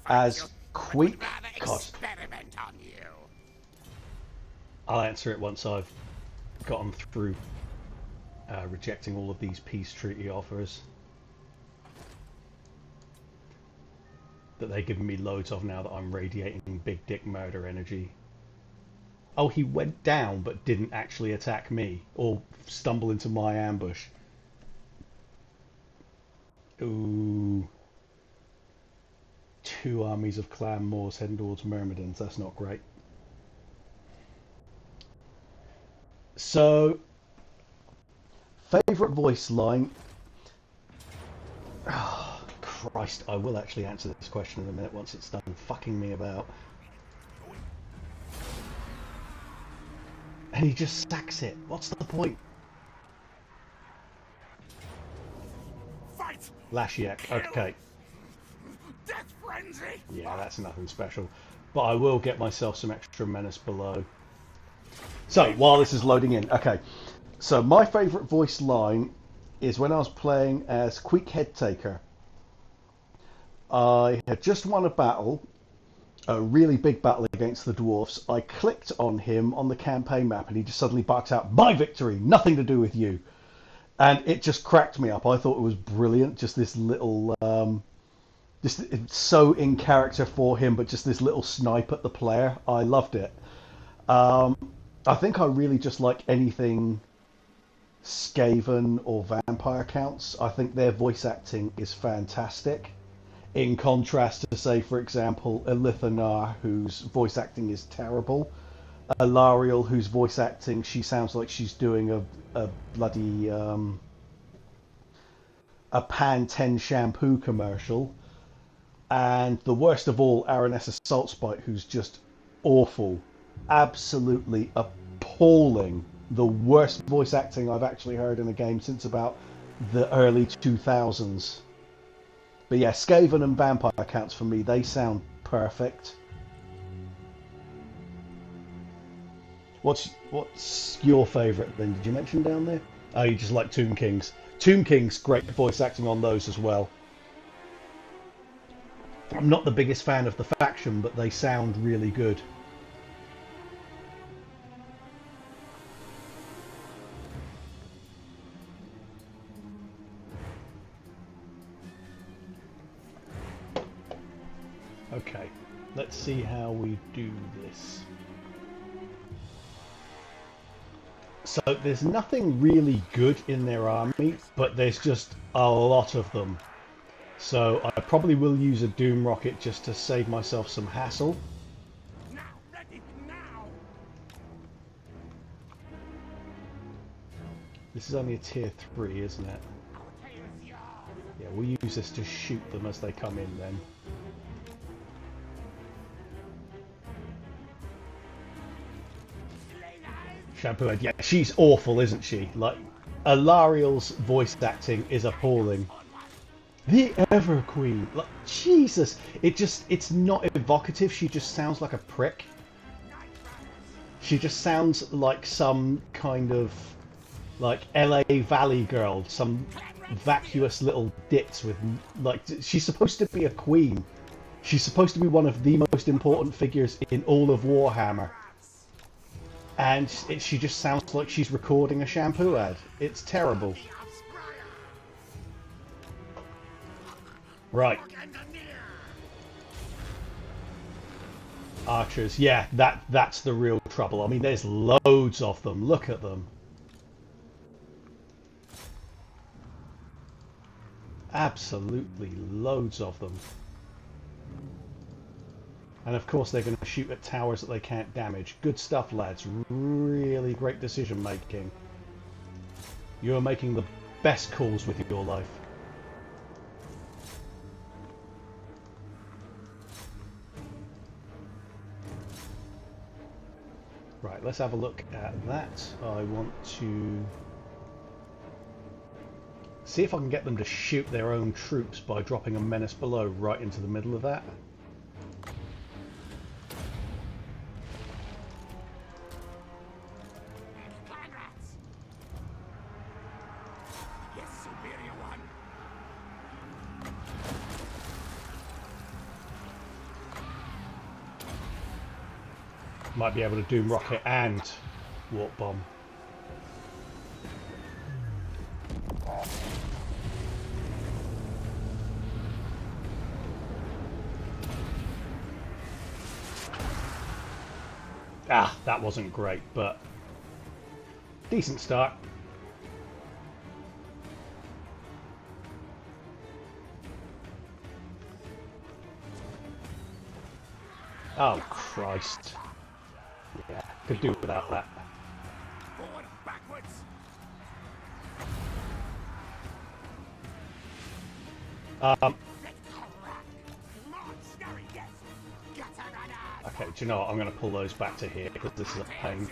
as Queek. God, Experiment on you. I'll answer it once I've gotten through rejecting all of these peace treaty offers that they're giving me loads of now that I'm radiating big dick murder energy. Oh, he went down but didn't actually attack me or stumble into my ambush. Ooh. 2 armies of Clan Moors heading towards Myrmidons. That's not great. So, favourite voice line. Oh, Christ, I will actually answer this question in a minute once it's done fucking me about. And he just sacks it. What's the point? Fight! Lashiek. Okay. Death frenzy! Yeah, that's nothing special. But I will get myself some extra menace below. So, while this is loading in. Okay. So, my favourite voice line is when I was playing as Queek Headtaker. I had just won a battle. A really big battle against the dwarfs. I clicked on him on the campaign map and he just suddenly barked out, "My victory! Nothing to do with you!" And it just cracked me up. I thought it was brilliant. Just this little... just it's so in character for him, but just this little snipe at the player. I loved it. I think I really just like anything Skaven or Vampire counts. I think their voice acting is fantastic. In contrast to, say, for example, Elithanar, whose voice acting is terrible. Alariel, whose voice acting, she sounds like she's doing a bloody a Pan 10 shampoo commercial. And the worst of all, Aranessa Saltspite, who's just awful. Absolutely appalling. The worst voice acting I've actually heard in a game since about the early 2000s. But yeah, Skaven and Vampire counts for me. They sound perfect. What's your favourite then? Did you mention down there? Oh, you just like Tomb Kings. Tomb Kings, great voice acting on those as well. I'm not the biggest fan of the faction, but they sound really good. Okay, let's see how we do this. So there's nothing really good in their army, but there's just a lot of them. So I probably will use a Doom Rocket just to save myself some hassle. Now, ready, now! This is only a tier 3, isn't it? Our tail is yours! Yeah, we'll use this to shoot them as they come in then. Shampoo Head, yeah, she's awful, isn't she? Like, Alariel's voice acting is appalling. The Ever Queen, like, Jesus, it's not evocative, she just sounds like a prick. She just sounds like some kind of, like, LA Valley girl, some vacuous little ditz with, like, she's supposed to be a queen. She's supposed to be one of the most important figures in all of Warhammer. And she just sounds like she's recording a shampoo ad. It's terrible. Right. Archers, yeah, that's the real trouble. I mean, there's loads of them. Look at them. Absolutely loads of them. And of course they're going to shoot at towers that they can't damage. Good stuff, lads. Really great decision making. You are making the best calls with your life. Right, let's have a look at that. I want to see if I can get them to shoot their own troops by dropping a menace below right into the middle of that. Might be able to Doom Rocket and Warp Bomb. Ah, that wasn't great, but decent start. Oh, Christ. Yeah, could do without that. Forward, backwards! Okay, do you know what? I'm going to pull those back to here because this is a pain.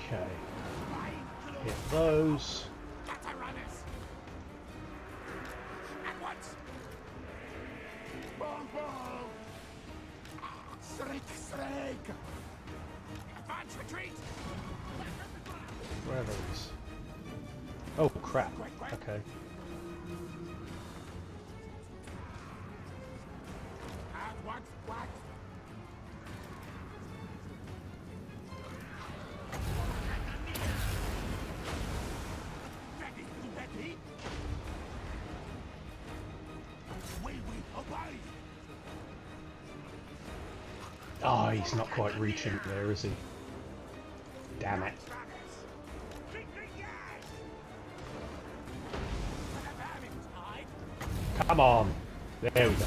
Okay, hit those. Where are these? Oh crap, okay. Oh, he's not quite reaching there, is he? Damn it. Come on. There we go.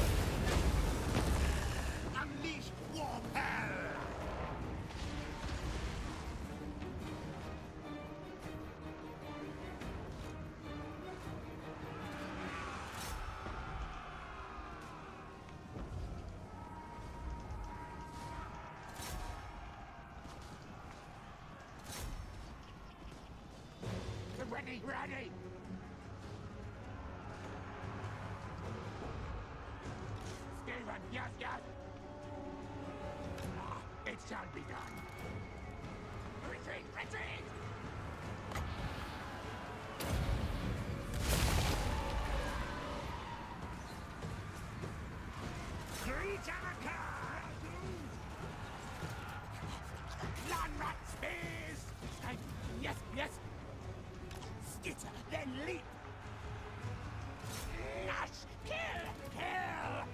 Ready, ready! Stephen, yes, yes! Ah, it shall be done. Retreat, retreat! Landrat spears! Yes, yes! Skitter, then leap! Nash, kill, kill!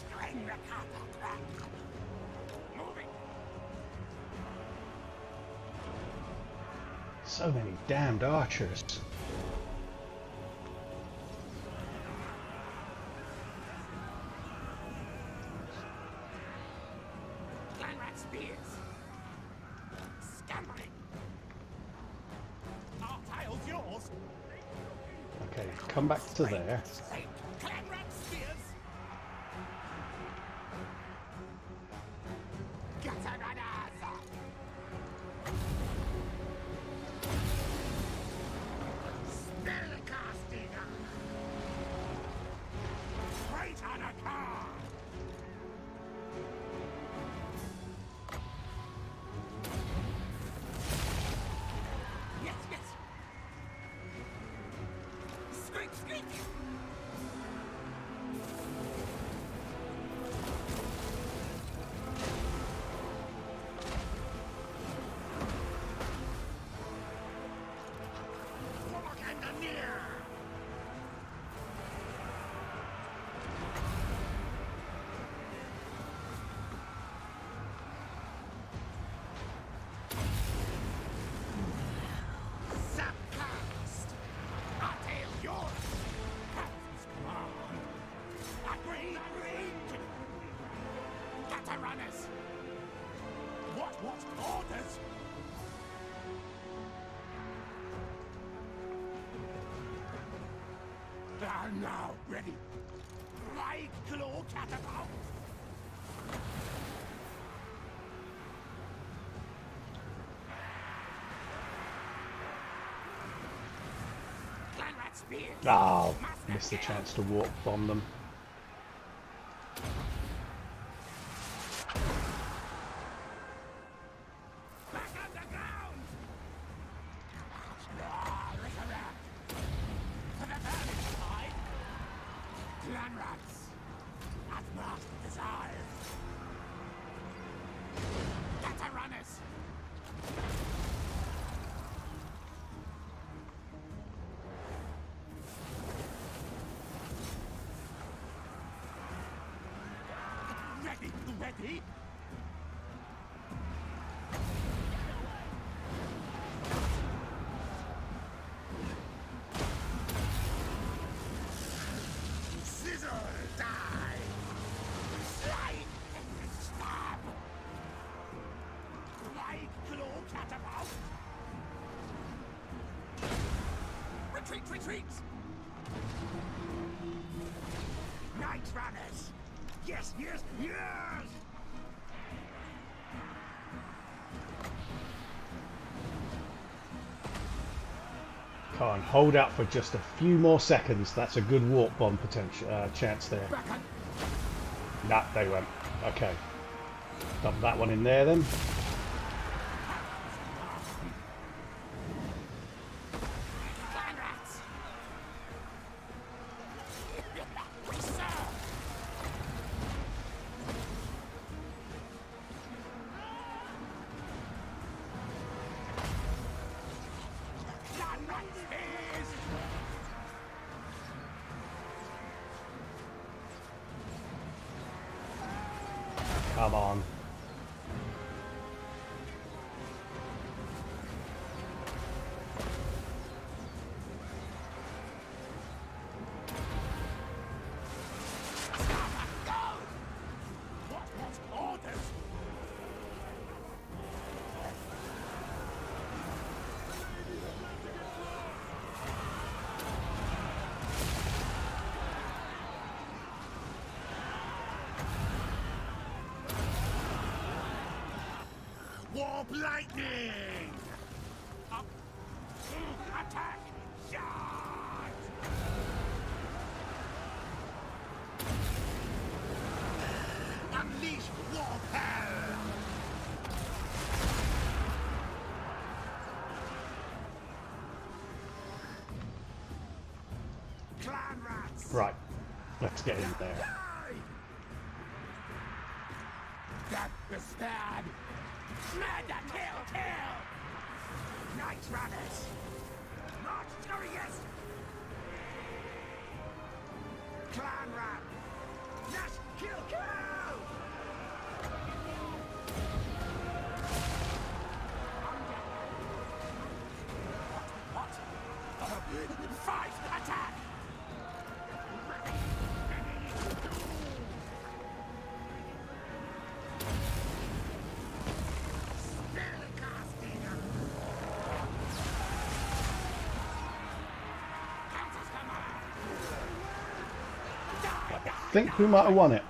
Skryre, moving! So many damned archers. Landrat spears! Scampering! Our tile's yours! Okay, come back to there. Landrat spears! Gatananas! Spellcasting! Right on a car! Yes, yes! Squeak, squeak! Warlock and the near! Subcast! Our tail yours! Captain's command! Agreed, agreed! Gutter runners! What orders? Are now ready. Right claw catapult! Landrat spears! Oh, missed the chance to warp bomb them. Back underground! Ah, resurrect! To the burning side! Clanrats! As master desires! Gutter runners! Ready, ready! Sizzle, die! Slide and stab! Right claw catapult! Retreat, retreat! Night runners! Yes, yes, yes! Come on, hold out for just a few more seconds. That's a good warp bomb potential chance there. Back on! Nah, they went. Okay. Dump that one in there then. Clanrats! Sir! Landrat spears! Come on. What orders? Warp lightning! Up Right, let's get in there. That is bad. Murder, kill. Night runners. Not furious. Clan run. Nash, kill. What? Fight, attack. I think we might have won it.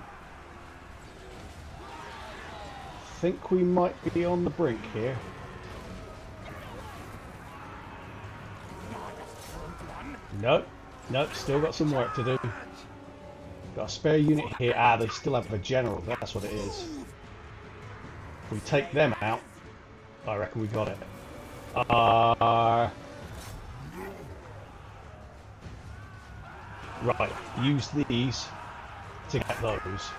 I think we might be on the brink here. Nope, still got some work to do. Got a spare unit here. Ah, they still have a general, that's what it is. If we take them out, I reckon we got it. Right, use these to get those.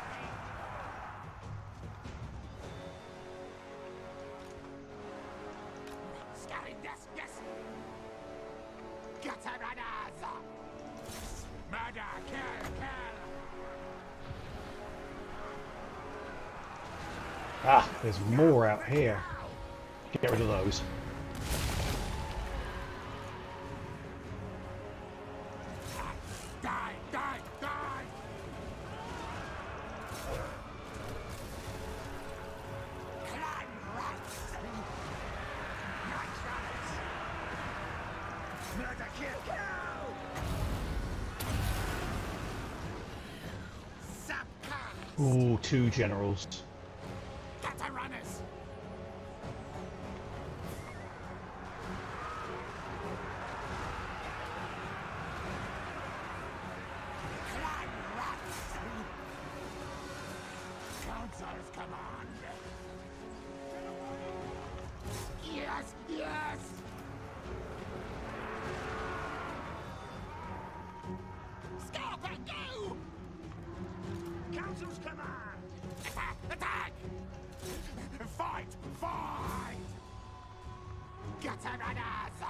Skryre, yes. Get her on us. Murder, kill. Ah, there's more out here. Get rid of those. Die. Clan rights. Night runners. Murder, kill. Subcons. Ooh, 2 generals. Gutter runners. Clan rights. Council's command. Yes. Skryre, go! Council's command. Attack! Fight! Get her on us!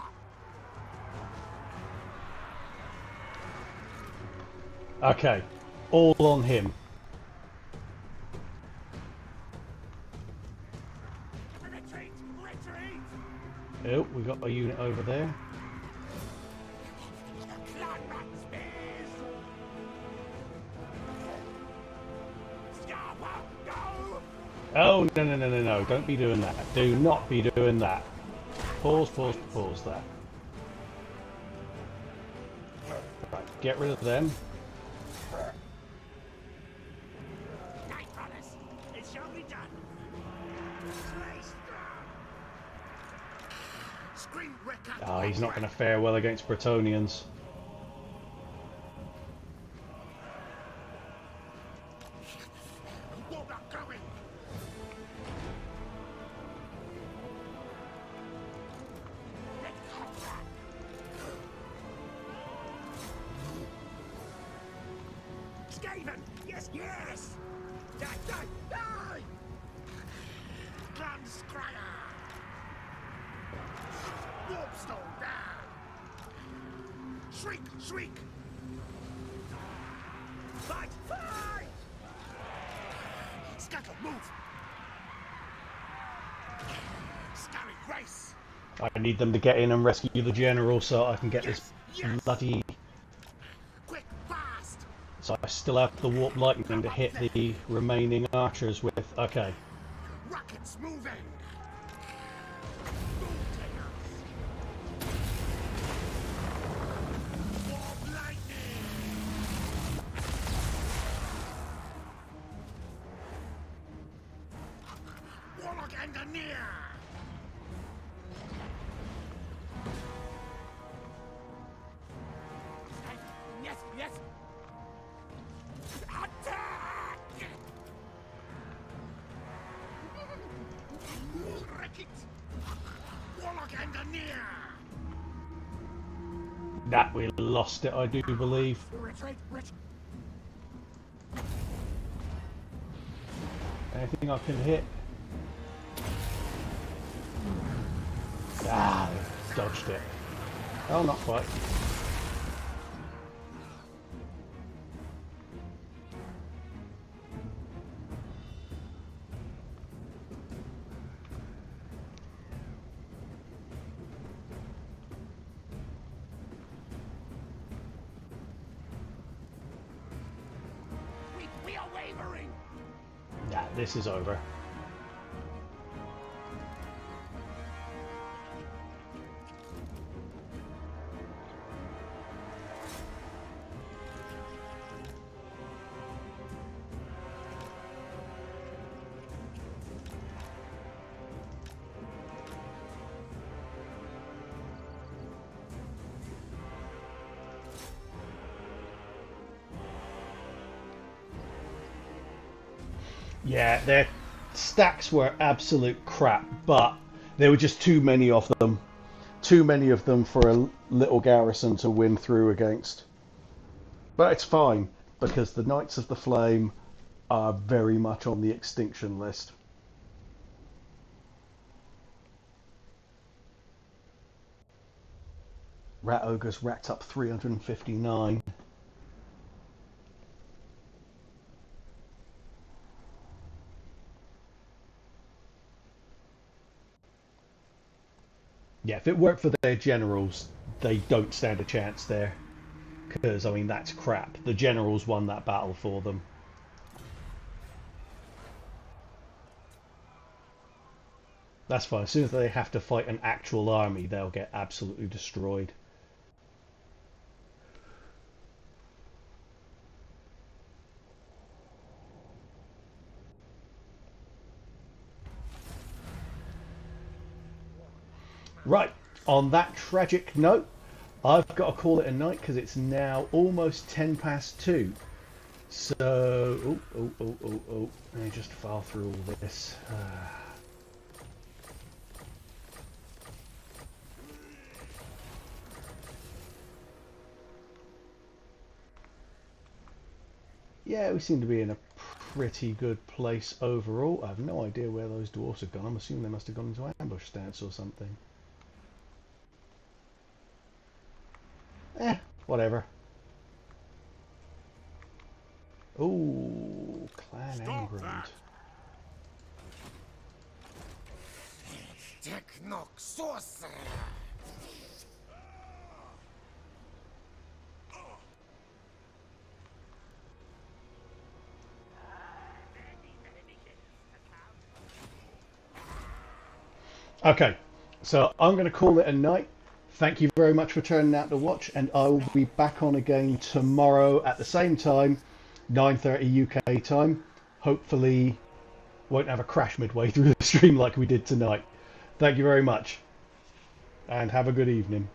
Okay, all on him. Retreat! Oh, we got a unit over there. Clan run spears! Skryre, go! Oh, no, don't be doing that. Do not be doing that. Pause that. Right, get rid of them. Night runners, it shall be done. Slay strong. Ah, he's not going to fare well against Bretonnians. Warlock going. Let's cut that. Skaven, yes. Die. Clan Skryre. Warpstone down. Shriek. Fight. Scuttle, move. Scurry, race. I need them to get in and rescue the general so I can get this bloody... Quick, fast. So I still have the warp lightning to hit the remaining archers with. Okay. Rockets moving. Warp lightning. Warlock engineer. Yes. Attack! Wreck it! Warlock engineer! Nah, we lost it, I do believe. Retreat, retreat. Anything I can hit? Ah, dodged it. Oh, not quite. We are wavering. Yeah, this is over. Yeah, their stacks were absolute crap, but there were just too many of them. Too many of them for a little garrison to win through against. But it's fine, because the Knights of the Flame are very much on the extinction list. Rat Ogres racked up 359. Yeah, if it worked for their generals, they don't stand a chance there. Because, I mean, that's crap. The generals won that battle for them. That's fine. As soon as they have to fight an actual army, they'll get absolutely destroyed. Right, on that tragic note, I've got to call it a night because it's now almost 10 past 2. So, let me just file through all this. Yeah, we seem to be in a pretty good place overall. I have no idea where those dwarfs have gone. I'm assuming they must have gone into ambush stance or something. Whatever. Ooh, Clan England. Technoc sorcerer. Okay, so I'm going to call it a night. Thank you very much for turning out to watch, and I will be back on again tomorrow at the same time, 9:30 UK time. Hopefully, won't have a crash midway through the stream like we did tonight. Thank you very much, and have a good evening.